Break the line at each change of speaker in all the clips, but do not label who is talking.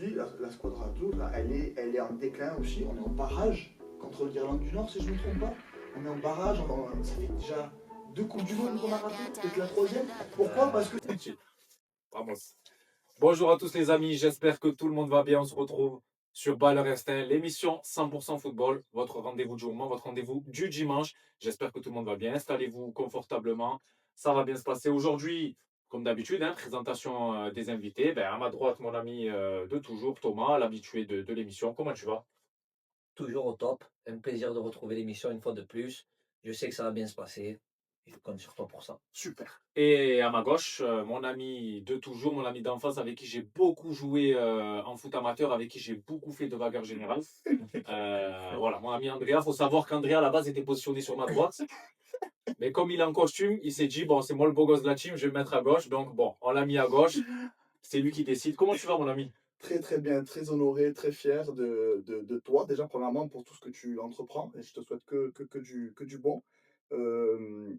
La squadra Azul, là, elle est en déclin aussi. On est en barrage contre l'Irlande du Nord, si je ne me trompe pas. On est en barrage, ça fait déjà 2 Coupes du Monde qu'on a ratées, peut-être la troisième. Pourquoi? Parce que
Tranquille. Vamos. Bonjour à tous les amis, j'espère que tout le monde va bien. On se retrouve sur Baller Instinct, l'émission 100% football, votre rendez-vous du moment, votre rendez-vous du dimanche. J'espère que tout le monde va bien. Installez-vous confortablement, ça va bien se passer. Aujourd'hui, comme d'habitude, présentation des invités. À ma droite, mon ami de toujours, Thomas, l'habitué de l'émission. Comment tu vas?
Toujours au top. Un plaisir de retrouver l'émission une fois de plus. Je sais que ça va bien se passer. Je compte sur toi pour ça.
Super. Et à ma gauche, mon ami de toujours, mon ami d'enfance avec qui j'ai beaucoup joué en foot amateur, avec qui j'ai beaucoup fait de bagarre générale. Voilà, mon ami Andrea. Il faut savoir qu'Andrea, à la base, était positionné sur ma droite. Mais comme il est en costume, il s'est dit, bon, c'est moi le beau gosse de la team, je vais me mettre à gauche. Donc, bon, on l'a mis à gauche. C'est lui qui décide. Comment tu vas, mon ami?
très très bien, très honoré, très fier de toi, déjà premièrement pour tout ce que tu entreprends, et je te souhaite que du bon.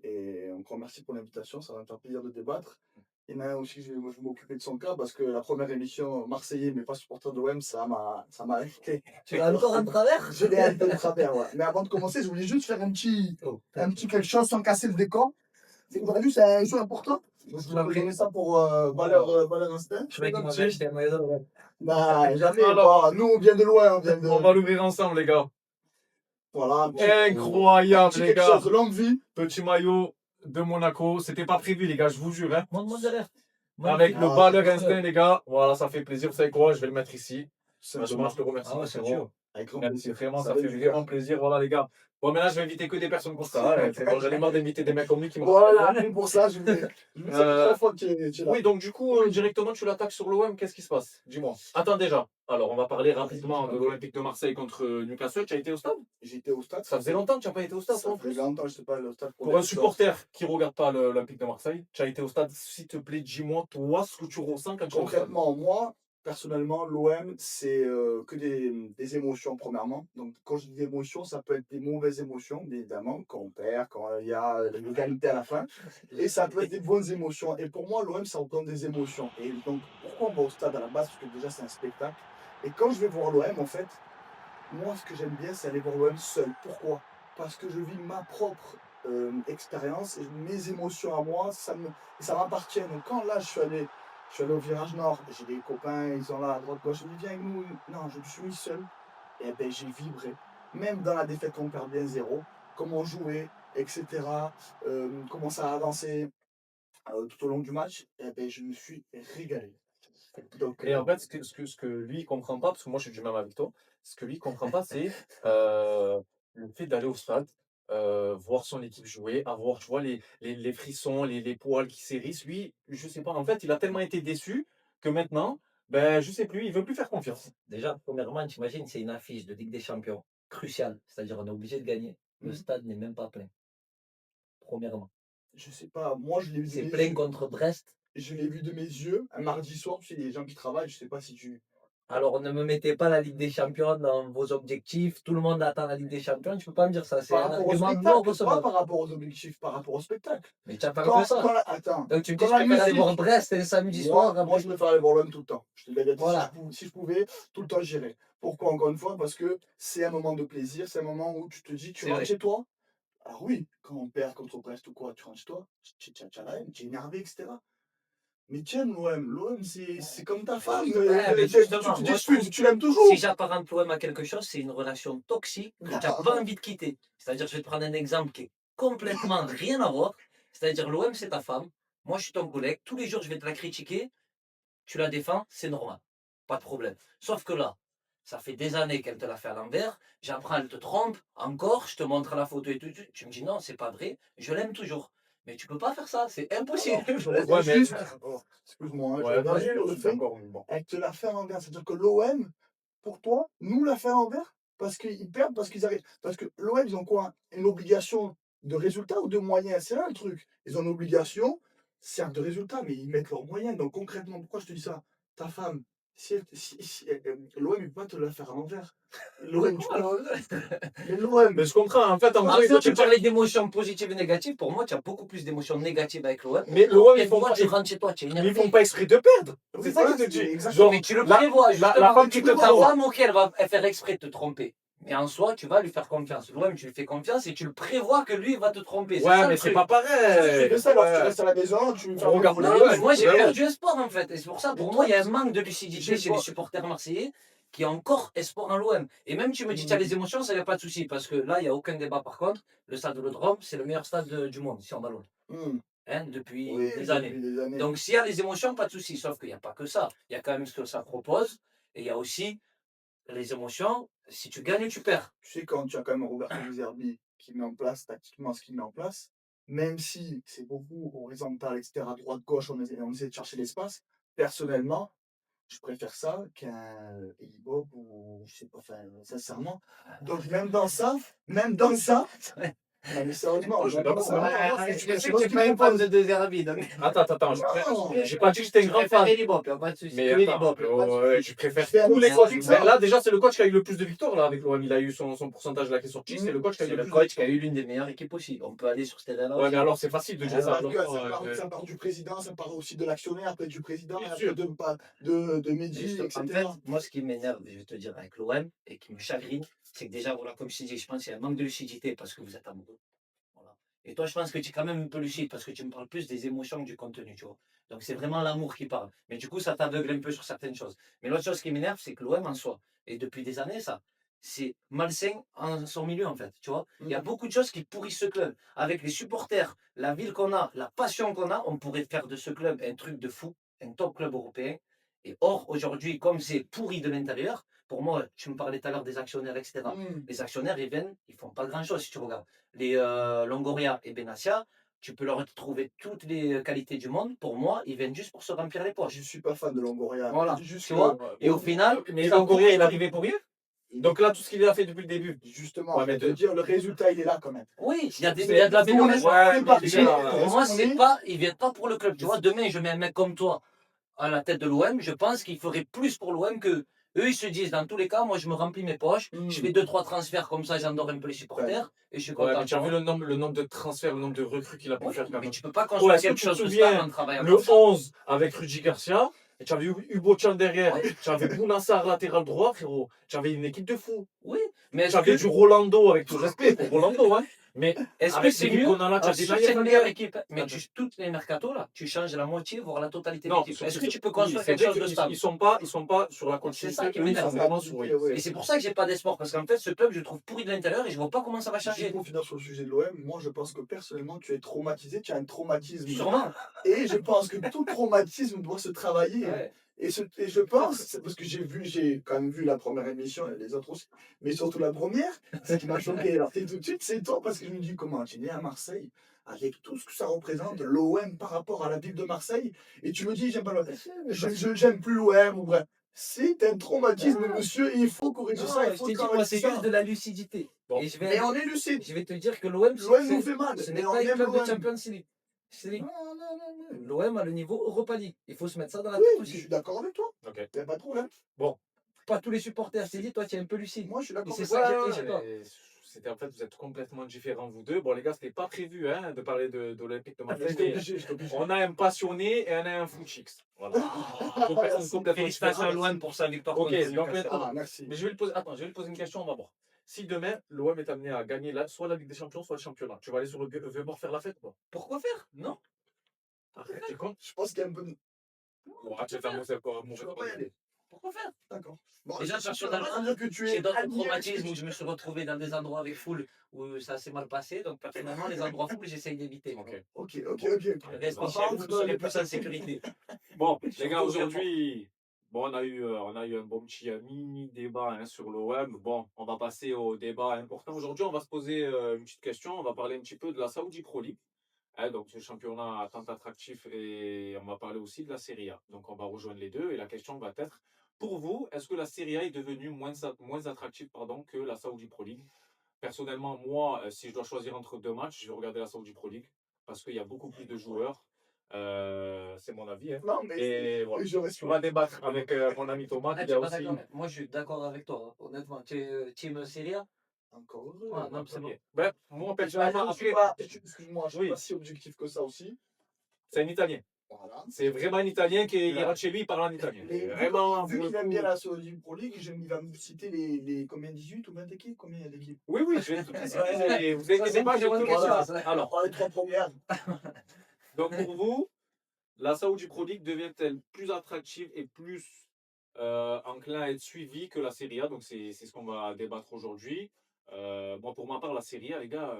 Et encore merci pour l'invitation, ça va me faire plaisir de débattre. Il y en a un aussi, moi, je vais m'occuper de son cas parce que la première émission Marseillais, mais pas supporter de l'OM, ça m'a invité.
Tu l'as encore en travers?
Je l'ai invité de travers, ouais. Mais avant de commencer, je voulais juste faire un petit quelque chose sans casser le décor. C'est que vous avez vu, c'est un jeu important. Je voulais vous donner ça pour Valeur Instinct.
Je croyais qu'il m'avait acheté un maillot de l'OM.
Bah, jamais.
Alors,
Bon, nous, on vient de loin. On vient de...
on va l'ouvrir ensemble, les gars.
Voilà, un
Incroyable,
petit
les
quelque
gars.
chose de longue vie.
Petit maillot de Monaco. C'était pas prévu, les gars, je vous jure.
Montre-moi derrière.
Avec le
Ah,
Baller
c'est
Instinct, les gars. Voilà, ça fait plaisir. Vous savez quoi? Je vais le mettre ici.
simplement.
Franchement, je te remercie.
Ah ouais,
mon
c'est
frérot.
sûr.
Avec grand
Merci,
plaisir.
vraiment,
Ça
ça
fait
fait
du
vraiment plaisir. Voilà, les gars. Bon, maintenant, je vais inviter que des personnes comme ça. C'est bon, j'en ai marre d'inviter des mecs comme lui qui me.
Voilà, même pour ça, je voulais. Je me
Euh,
3 fois que tu es là.
Oui, donc du coup, directement, tu l'attaques sur l'OM. Qu'est-ce qui se passe? Dis-moi. Attends, déjà. Alors, on va parler rapidement de l'Olympique de Marseille contre Newcastle. Tu as été au stade?
J'étais au stade.
Ça faisait longtemps que tu n'as pas été au stade, toi,
Ça
en
fait
plus.
longtemps que je n'étais pas allé au stade
Pour un supporter qui ne regarde pas l'Olympique de Marseille, tu as été au stade. S'il te plaît, dis-moi, toi, ce que tu ressens quand tu es au stade.
Concrètement, moi, personnellement, l'OM, c'est que des émotions, premièrement. Donc, quand je dis des émotions, ça peut être des mauvaises émotions, bien évidemment, quand on perd, quand il y a l'égalité à la fin. Et ça peut être des bonnes émotions. Et pour moi, l'OM, ça représente des émotions. Et donc, pourquoi on va au stade à la base? Parce que déjà, c'est un spectacle. Et quand je vais voir l'OM, en fait, moi, ce que j'aime bien, c'est aller voir l'OM seul. Pourquoi? Parce que je vis ma propre expérience et mes émotions à moi, ça m'appartient. Donc quand là, je suis allé au virage nord, j'ai des copains, ils sont là à droite, gauche, ils me disent viens avec nous. Non, je me suis mis seul. Et ben j'ai vibré. Même dans la défaite, on perd bien 0. Comment jouer, etc. Comment ça a avancé tout au long du match. Et ben je me suis régalé. Donc,
Et en fait, ce que lui, il comprend pas, parce que moi, je suis du même avec toi, ce que lui, il comprend pas, c'est le fait d'aller au stade, voir son équipe jouer, avoir, tu vois, les frissons, les poils qui s'hérissent. Lui, je sais pas, en fait, il a tellement été déçu que maintenant, je sais plus, il veut plus faire confiance.
Déjà, premièrement, t'imagines, c'est une affiche de Ligue des Champions cruciale. C'est-à-dire, on est obligé de gagner. Le
Mhm.
stade n'est même pas plein. Premièrement.
je sais pas, moi je l'ai vu de
C'est
mes
plein
yeux.
contre Brest.
Je l'ai vu de mes yeux un mardi soir, tu sais, il y a des gens qui travaillent, je sais pas si tu.
Alors, ne me mettez pas la Ligue des Champions dans vos objectifs. Tout le monde attend la Ligue des Champions. Tu peux pas me dire ça. C'est
Par
un
rapport au
argument non
spectacle, pas
recevable.
par rapport aux objectifs, par rapport au spectacle.
Mais tu attends que ça.
Attends,
Donc, tu me dis,
quand
je
la
préfère aller voir
musique,
Brest un samedi soir.
moi je préfère aller voir l'homme tout le temps. Je te l'ai dit,
Voilà.
si je pouvais, tout le temps j'irais. Pourquoi encore une fois? Parce que c'est un moment de plaisir, c'est un moment où tu te dis, tu
C'est
rentres
vrai.
chez toi. Alors oui, quand on perd contre Brest ou quoi, tu rentres chez toi, tu as la haine, tu es énervé, etc. Mais tu aimes l'OM, c'est comme ta femme.
Ouais, mais
Tu
justement,
te
moi, je
disputes,
trouve,
tu l'aimes toujours.
si j'apparente pour à quelque chose, c'est une relation toxique que tu n'as pas envie de quitter. C'est-à-dire, je vais te prendre un exemple qui est complètement rien à voir. C'est-à-dire, l'OM, c'est ta femme. Moi, je suis ton collègue. Tous les jours, je vais te la critiquer. Tu la défends, c'est normal. Pas de problème. Sauf que là, ça fait des années qu'elle te l'a fait à l'envers. J'apprends, elle te trompe. Encore, je te montre la photo et tout. Tu me dis non, c'est pas vrai. Je l'aime toujours. Mais tu peux pas faire ça. C'est impossible.
Alors, je reviens
Ouais, mais.
juste, excuse-moi, je
Ouais,
reviens
vas-y,
juste sur
je
le
suis
fait,
d'accord, mais bon.
elle te l'a fait à l'envers. C'est-à-dire que l'OM, pour toi, nous l'a fait à l'envers parce qu'ils perdent, parce qu'ils arrivent. Parce que l'OM, ils ont quoi? Une obligation de résultat ou de moyens? C'est là le truc. Ils ont une obligation, certes, de résultat, mais ils mettent leurs moyens. Donc concrètement, pourquoi je te dis ça? Ta femme, L'OM, il peut pas te la faire à l'envers. L'OM, tu
Alors,
mais l'OM,
Mais je comprends, en fait, en
en
gros,
fait, tu
tu
parlais d'émotions positives et négatives. Pour moi, tu as beaucoup plus d'émotions négatives avec l'OM.
mais l'OM,
Et toi, tu rentres chez toi, tu es
ils
énervé.
font pas exprès de perdre.
oui,
C'est ça
voilà,
que je te dis.
exactement.
Genre,
Mais tu le
la-
prévois,
la
justement.
femme qui te
Ta
trompe.
femme, ok, elle va faire exprès de te tromper. Mais en soi, tu vas lui faire confiance. L'OM, tu lui fais confiance et tu le prévois que lui, il va te tromper. C'est
Ouais,
ça
mais
le
c'est
truc.
pas
Tu
pareil.
fais ça alors tu
Ouais.
restes à la maison, tu
On regarde
le
le
Non,
Ouais,
moi, j'ai
ouais,
perdu espoir, en fait. Et c'est pour ça, pour
Mais
moi, il y a
toi,
un manque de
j'ai
lucidité chez les
pas.
supporters marseillais qui ont encore espoir en l'OM. Et même tu me dis, tu as les émotions, ça n'y a pas de souci. Parce que là, il n'y a aucun débat, par contre. Le stade de l'Odrome, c'est le meilleur stade du monde, si on ballonne. Hein, depuis
Oui,
des années.
depuis des années.
Donc, s'il y a les émotions, pas de souci. Sauf qu'il n'y a pas que ça. Il y a quand même ce que ça propose. Et il y a aussi les émotions. Si tu gagnes, tu perds.
Tu sais, quand tu as quand même Roberto De Zerbi qui met en place tactiquement ce qu'il met en place, même si c'est beaucoup horizontal, etc., droite-gauche, on essaie de chercher l'espace, personnellement, je préfère ça qu'un hip-hop ou je sais pas, enfin, sincèrement. Donc, même dans ça, non, mais sérieusement,
Oh, je suis
même dans
d'accord.
ça,
Ouais,
tu
je sais
sais
que
ce
tu
qu'il
n'es pas un fan
propose.
de De Zerbi, donc
Attends,
Non,
j'ai pas dit que j'étais un
tu
grand
préfères
fan.
les Bop, il n'y a pas de souci.
Mais
Que les
attends,
Bop, y a pas de souci.
ouais, je préfère
Je fais un
tous les
autre
coachs.
exemple.
Là, déjà, c'est le coach qui a eu le plus de victoires là, avec l'OM. Il a eu son pourcentage là qui est sorti. C'est le coach qui a eu
C'est
le
le
plus de
coach qui a
victoires.
eu l'une des meilleures équipes aussi. On peut aller sur ce terrain-là
Ouais,
aussi.
mais alors, c'est facile de dire
Ah,
ça.
Parce que
Alors,
ça part du président, ça part aussi de l'actionnaire, après du président, et
bien
après
sûr.
de Mehdi,
Juste, en fait,
etc.
moi, ce qui m'énerve, je vais te dire, avec l'OM et qui me chagrine, c'est que déjà, voilà, comme je t'ai dit, je pense qu'il y a un manque de lucidité parce que vous êtes amoureux. Voilà. Et toi, je pense que tu es quand même un peu lucide parce que tu me parles plus des émotions que du contenu, tu vois. Donc, c'est vraiment l'amour qui parle. Mais du coup, ça t'aveugle un peu sur certaines choses. Mais l'autre chose qui m'énerve, c'est que l'OM en soi, et depuis des années, ça, c'est malsain en son milieu, en fait, tu vois. Il y a beaucoup de choses qui pourrissent ce club. Avec les supporters, la ville qu'on a, la passion qu'on a, on pourrait faire de ce club un truc de fou, un top club européen. Et or, aujourd'hui, comme c'est pourri de l'intérieur, pour moi, tu me parlais tout à l'heure des actionnaires, etc. Les actionnaires, ils viennent, ils font pas grand-chose si tu regardes. Les Longoria et Benassia, tu peux leur trouver toutes les qualités du monde. Pour moi, ils viennent juste pour se remplir les poches.
Je suis pas fan de Longoria.
Voilà.
Je dis juste
Tu
que,
vois. Et au final,
Mais
ça
Longoria,
prouve
il est
que-
arrivé pour rien. Donc là, tout ce qu'il a fait depuis le début.
justement,
Ouais,
je vais
mais
te dire, le résultat, il est là quand même.
Oui, il y a
C'est-
de l'amélioration.
Ouais,
est
mais
parti.
les gars,
Pour moi,
Est-ce qu'on
c'est
est-
pas, ils viennent pas pour le club. Tu vois, demain, je mets un mec comme toi à la tête de l'OM, je pense qu'il ferait plus pour l'OM que eux, ils se disent, dans tous les cas, moi, je me remplis mes poches, je fais 2-3 transferts comme ça, j'endors un peu les supporters, et je suis
Ouais,
content.
mais tu as vu le nombre de transferts, le nombre de recrues qu'il a pu
Oui,
faire quand
mais
même.
tu peux pas
Toi,
construire
est-ce que
quelque
tu te
chose de
souviens,
stable en travaillant
le
comme ça.
11 avec Rudy Garcia, et tu avais Hugo Chan derrière,
Ouais.
tu avais Bounassar latéral droit, frérot. Tu avais une équipe de fous.
Oui, mais
Tu
est-ce
avais
que
du Rolando, avec tout le respect pour Rolando, hein. Mais
est-ce que
avec
c'est
l'équipe
mieux?
qu'on a là, tu
Alors,
as
c'est
des
sûr que c'est une meilleure
Naïef.
équipe, mais toutes les mercatos là, tu changes la moitié, voire la totalité de
Non,
l'équipe. Est-ce que tu peux
oui,
construire
c'est
quelque
vrai
chose de
qu'ils
stable?
ils sont pas sur la
C'est ça
continuité,
qui
eux, ils sont
m'énerve.
vraiment sur oui.
Ouais.
Et c'est pour ça que j'ai pas d'espoir, parce qu'en fait, ce club, je le trouve pourri de l'intérieur et je vois pas comment ça va
Juste
changer.
pour finir sur le sujet de l'OM, moi je pense que personnellement tu es traumatisé, tu as un traumatisme.
Sûrement.
Et je pense que tout traumatisme doit se travailler.
Ouais.
Et je pense, c'est parce que j'ai quand même vu la première émission et les autres aussi, mais surtout la première, ce qui m'a choqué, alors tout de suite, c'est toi, parce que je me dis comment tu es né à Marseille, avec tout ce que ça représente, l'OM par rapport à la ville de Marseille, et tu me dis j'aime pas l'OM, j'aime plus l'OM, ou bref. C'est un traumatisme, monsieur, et il faut corriger ça, il
je
faut
t'ai dit,
travailler
moi, c'est
ça.
juste de la lucidité.
Bon.
Et
Mais on est lucide.
je vais te dire que l'OM,
L'OM nous fait mal,
ce
mais
n'est
on
pas un
aime
club de
l'OM.
Champions League. L'OM a le niveau Europa League. Il faut se mettre ça dans la
Oui,
tête
je
aussi.
suis d'accord avec toi.
Ok.
Il n'y a pas de problème.
Pas tous les supporters. Je t'ai dit, toi, tu es un peu lucide.
Moi, je suis
Et
d'accord
c'est
avec
ça
toi.
que j'ai pris chez toi.
mais c'était en fait, vous êtes complètement différents, vous deux. Bon, les gars, c'était pas prévu hein, de parler de l'Olympique de
Je
Marseille.
suis obligé, je suis obligé.
On a un passionné et on a un footchix. Voilà. Deux personnes complètement
Félicitations à
différentes.
l'OM pour sa victoire
Ok,
contre
donc
Newcastle.
Ah, merci.
Mais je vais lui poser une question, on va voir. Si demain, l'OM est amené à gagner soit la Ligue des Champions, soit le championnat, tu vas aller sur le Weber faire la fête ou pas?
Pourquoi faire? Non.
Arrête, tu comptes?
Je pense qu'il y a un peu de.
Bon, tu vas faire quoi?
Je ne vais pas y aller.
Pourquoi faire?
D'accord. Bon,
Déjà,
ça veut
personnellement,
dire que tu
j'ai
es
d'autres
admiré.
traumatismes où je me suis retrouvé dans des endroits avec foule où ça s'est mal passé. Donc, personnellement, les endroits foule, j'essaye d'éviter.
Ok.
Ok.
Le reste, vous serez plus en sécurité.
Bon, les gars,
Surtout
aujourd'hui, bon, on a eu un bon petit mini débat hein, sur l'OM. Bon, on va passer au débat important. Aujourd'hui, on va se poser une petite question. On va parler un petit peu de la Saudi Pro League. Hein, donc, ce championnat tant attractif et on va parler aussi de la Serie A. Donc, on va rejoindre les deux et la question va être, pour vous, est-ce que la Serie A est devenue moins attractive pardon, que la Saudi Pro League? Personnellement, moi, si je dois choisir entre deux matchs, je vais regarder la Saudi Pro League parce qu'il y a beaucoup plus de joueurs. C'est mon avis. Hein.
Non, mais
Et voilà.
je
On
respecte.
va débattre avec mon ami Thomas
Ah,
qui
tu es
a
pas
aussi.
d'accord? Moi, je suis d'accord avec toi, hein. Honnêtement. Tu es team Serie A?
Encore heureux.
Ah, non, c'est
Ok.
bon.
Ben, moi,
Mais
personnellement,
je suis
après,
pas, excuse-moi, je suis
oui,
pas si objectif que ça aussi.
c'est un Italien.
Voilà.
C'est vraiment un Italien qui il
Là.
rentre chez lui, il parle en italien.
Mais
Vraiment,
vu
pour le
qu'il aime
coup.
bien la Saudi Pro League, il va me citer les combien 18 ou 20 équipes? Combien il y a d'équipes?
Oui, oui, je vais tout citer.
Ouais.
Vous
Ça,
inquiétez
c'est
pas,
une
je
très bonne
vais tout
question.
Voilà.
citer.
Ça.
Alors,
Alors, les 3 premières.
donc pour vous, la Saudi Pro League devient-elle plus attractive et plus enclin à être suivie que la Serie A? Donc c'est ce qu'on va débattre aujourd'hui. Moi, pour ma part, la Serie A, les gars,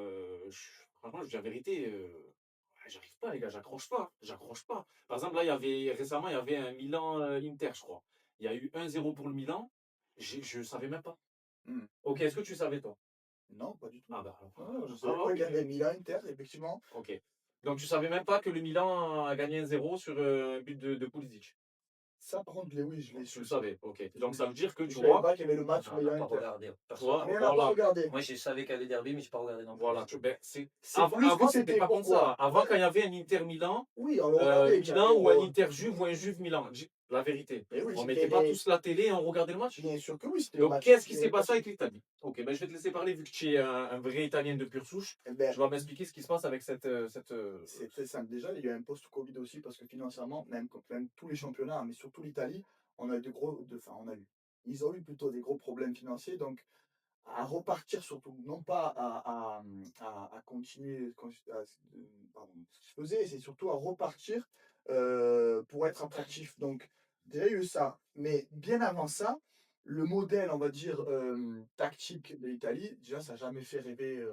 franchement, je dis la vérité, ouais, j'arrive pas, les gars, j'accroche pas. J'accroche pas. Par exemple, là, récemment, il y avait un Milan-Inter, je crois. Il y a eu 1-0 pour le Milan. Je savais même pas.
Hmm.
Ok, est-ce que tu savais, toi?
Non, pas du tout.
Ah bah,
Non, je
ah,
savais pas
ok.
qu'il y avait Milan Inter, effectivement.
Ok. Donc tu savais même pas que le Milan a gagné 1-0 sur un but de Pulisic.
Ça, par contre, oui, je l'ai
Tu
su.
le savais, ok. Donc ça veut dire que
Je
tu
savais
vois,
pas qu'il y avait le match
On n'a
Milan
pas
Inter.
regardé.
toi,
Personnellement.
Mais on n'a pas
voilà,
regardé.
Moi, je savais qu'il y avait derby, mais je n'ai pas regardé non plus.
voilà, ben, c'est
C'est plus que
avant c'était
c'était
pas comme ça.
pourquoi.
Avant quand il y avait un Inter Milan,
Oui, on le regardait.
Milan ou un
carrément.
Inter Juve ou un Juve Milan. La vérité.
Mais oui,
On
c'était
mettait pas tous la télé et on regardait le match.
bien sûr que oui, c'était le
Donc
match.
qu'est-ce qui s'est passé avec l'Italie? Ok, ben je vais te laisser parler vu que tu es un vrai Italien de pure souche.
Eh ben,
Je vais m'expliquer ce qui se passe avec cette.
c'est très simple. Déjà, il y a eu un post-Covid aussi parce que financièrement, même tous les championnats, mais surtout l'Italie, on a eu enfin, ils ont eu plutôt des gros problèmes financiers. Donc, à repartir surtout, non pas à continuer pardon, ce qu'ils faisaient, c'est surtout à repartir pour être attractif. Donc, déjà, il y a eu ça. Mais bien avant ça, le modèle, on va dire, tactique de l'Italie, déjà, ça n'a jamais fait rêver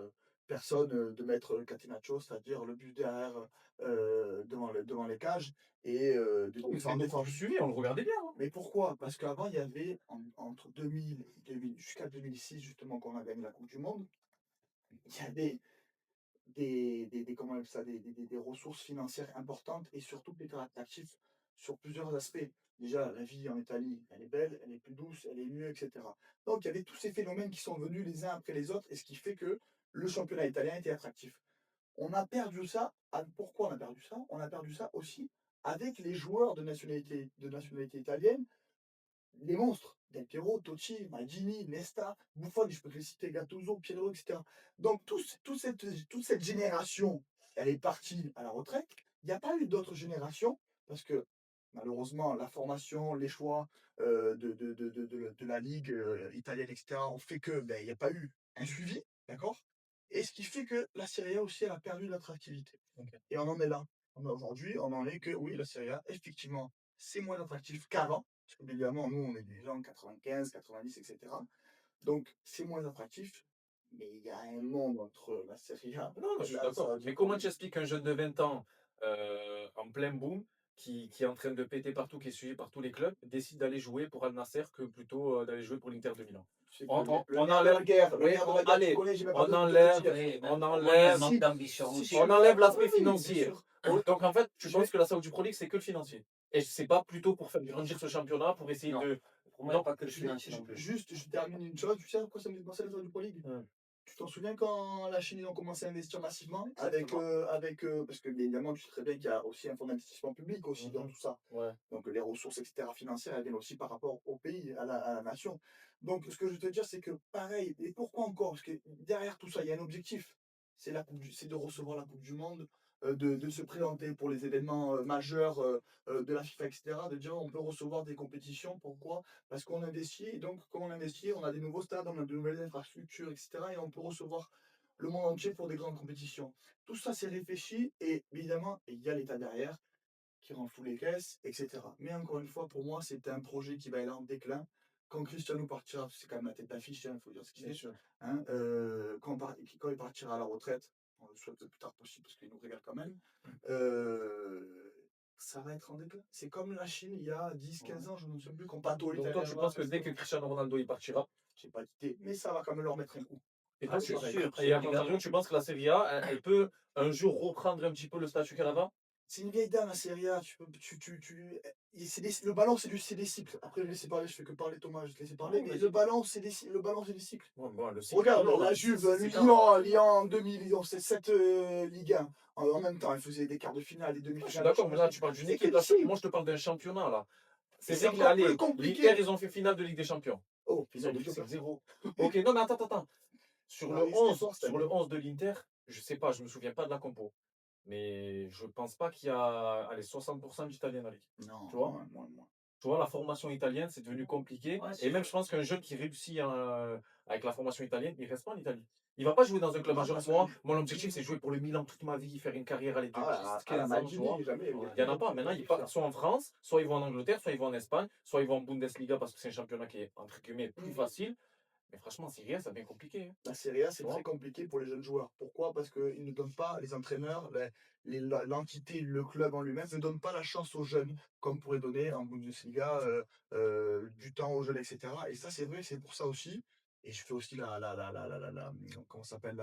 personne de mettre le catenaccio, c'est-à-dire le but derrière, devant les cages, et de
Oh, mais
défendre,
c'est beaucoup
défendre.
plus suivi, on le regardait bien. Hein.
Mais pourquoi? Parce qu'avant, il y avait, entre 2000 et jusqu'à 2006, justement, quand on a gagné la Coupe du Monde, il y avait comment on appelle ça, des ressources financières importantes et surtout qui étaient attractifs sur plusieurs aspects. Déjà, la vie en Italie, elle est belle, elle est plus douce, elle est mieux, etc. Donc, il y avait tous ces phénomènes qui sont venus les uns après les autres et ce qui fait que le championnat italien était attractif. On a perdu ça. Pourquoi on a perdu ça? On a perdu ça aussi avec les joueurs de nationalité italienne, les monstres, Del Piero, Totti, Maldini, Nesta, Buffon, je peux te les citer, Gattuso, Pirlo, etc. Donc toute cette génération, elle est partie à la retraite. Il n'y a pas eu d'autres générations parce que malheureusement, la formation, les choix de la ligue italienne, etc., ont fait que ben, il n'y a pas eu un suivi, d'accord? Et ce qui fait que la Serie A aussi, elle a perdu de l'attractivité.
Ok.
Et on en est là. Aujourd'hui, on en est que oui, la Serie A, effectivement, c'est moins attractif qu'avant. Parce que, évidemment, nous, on est des gens en 95, 90, etc. Donc, c'est moins attractif. Mais il y a un monde entre la Serie A
Non, non, je
et
suis
la
d'accord.
Saudi
Mais
Pro
comment tu
League.
expliques un jeune de 20 ans en plein boom, qui est en train de péter partout, qui est suivi par tous les clubs, décide d'aller jouer pour Al Nasser que plutôt d'aller jouer pour l'Inter de Milan?
C'est que
On, on,
le
on
nerf de
enlève,
la guerre, le
oui,
nerf de la guerre, tu
allez,
connais, j'ai même pas
on
besoin de te
enlève,
dire.
Oui, mais
on
pour moi, il y a un
enlève,
manque
Si,
d'ambition
si
aussi.
tu
on enlève l'aspect
oui, bien
financier.
sûr.
Donc en fait, tu
Je
penses
vais-
que la Saudi Pro League, c'est que le financier. Et c'est pas plutôt pour faire grandir ce championnat, pour essayer
Non.
de.
Pour moi, il n'y a
Non.
pas que le
je vais-
financier non
je-
plus.
juste, je termine une chose. Tu sais à quoi ça me fait penser la Saudi Pro League? Tu t'en souviens quand la Chine ils ont commencé à investir massivement parce que bien évidemment tu sais très bien qu'il y a aussi un fonds d'investissement public aussi dans
Mhm.
tout ça.
Ouais.
Donc les ressources etc. financières elles viennent aussi par rapport au pays, à la nation. Donc ce que je veux te dire c'est que pareil, et pourquoi encore? Parce que derrière tout ça il y a un objectif. C'est de recevoir la Coupe du Monde, de se présenter pour les événements majeurs de la FIFA, etc. De dire on peut recevoir des compétitions. Pourquoi? Parce qu'on investit, et donc quand on investit, on a des nouveaux stades, on a de nouvelles infrastructures, etc. Et on peut recevoir le monde entier pour des grandes compétitions. Tout ça, c'est réfléchi, et évidemment, il y a l'État derrière qui renfloue les caisses, etc. Mais encore une fois, pour moi, c'est un projet qui va aller en déclin. Quand Cristiano partira, c'est quand même la tête d'affiche, il faut dire ce qu'il
Bien
est.
sûr.
Hein, quand il partira à la retraite, on le souhaite le plus tard possible parce qu'il nous régale quand même, euh, ça va être en déclin. C'est comme la Chine il y a 10-15 ans, je ne me souviens plus, quand Pato
Donc toi,
l'Italien
tu
là,
penses que dès que Cristiano Ronaldo il partira,
j'ai pas quitté, mais ça va quand même leur mettre un coup.
et
Ah,
toi,
c'est
tu,
sûr.
et à contrario, tu penses que la Serie A, elle peut un jour reprendre un petit peu le statut qu'elle avait?
C'est une vieille dame, la Serie A. Le ballon, c'est des cycles. Après, je vais laisser parler, je fais que parler Thomas, je vais te laisser parler.
Ouais,
Mais
vas-y.
le ballon, c'est des cycles.
Ouais, bon, le cycle,
Regarde,
alors,
la Juve,
c'est
Lyon en 2000, ils ont fait 7 Ligue 1. En même temps, ils faisaient des quarts de finale, des
je suis
demi-finales.
d'accord, mais là, tu parles d'une
C'est
équipe.
que
Là,
des cycles.
moi, je te parle d'un championnat, là. C'est
C'est
vrai que
encore
allez,
plus compliqué.
l'Inter, ils ont fait finale de Ligue des Champions.
Oh,
Ils ont
finale de
pris
Ligue
5-0. Ok, non, mais attends. Sur
On a
le
risqué
11,
fort cette
sur le
année.
11 de l'Inter, je sais pas, je me souviens pas de la compo. Mais je pense pas qu'il y a allez, 60% d'Italiens dans l'équipe.
Non,
Tu vois?
moins.
Tu vois, la formation italienne, c'est devenu compliqué.
Ouais,
Et
c'est
même, je pense qu'un jeune qui réussit avec la formation italienne, il reste pas en Italie. Il va pas jouer dans un club
Non,
majeur.
parce que-
Moi, mon objectif, c'est jouer pour le Milan toute ma vie, faire une carrière à les
Ah, à
15
la
ans, tu vois.
Maldini, jamais.
Ouais.
Il y en a pas. Maintenant, ils partent soit en France, soit ils vont en Angleterre, soit ils vont en Espagne, soit ils vont en Bundesliga parce que c'est un championnat qui est, entre guillemets, plus facile. Mais franchement, Serie A, ça devient compliqué, hein.
La Serie A, c'est
Tu vois?
très compliqué pour les jeunes joueurs. Pourquoi? Parce qu'ils ne donnent pas, les entraîneurs, l'entité, le club en lui-même, ne donne pas la chance aux jeunes, comme pourrait donner en Bundesliga du temps aux jeunes, etc. Et ça, c'est vrai, c'est pour ça aussi. Et je fais aussi comment ça s'appelle,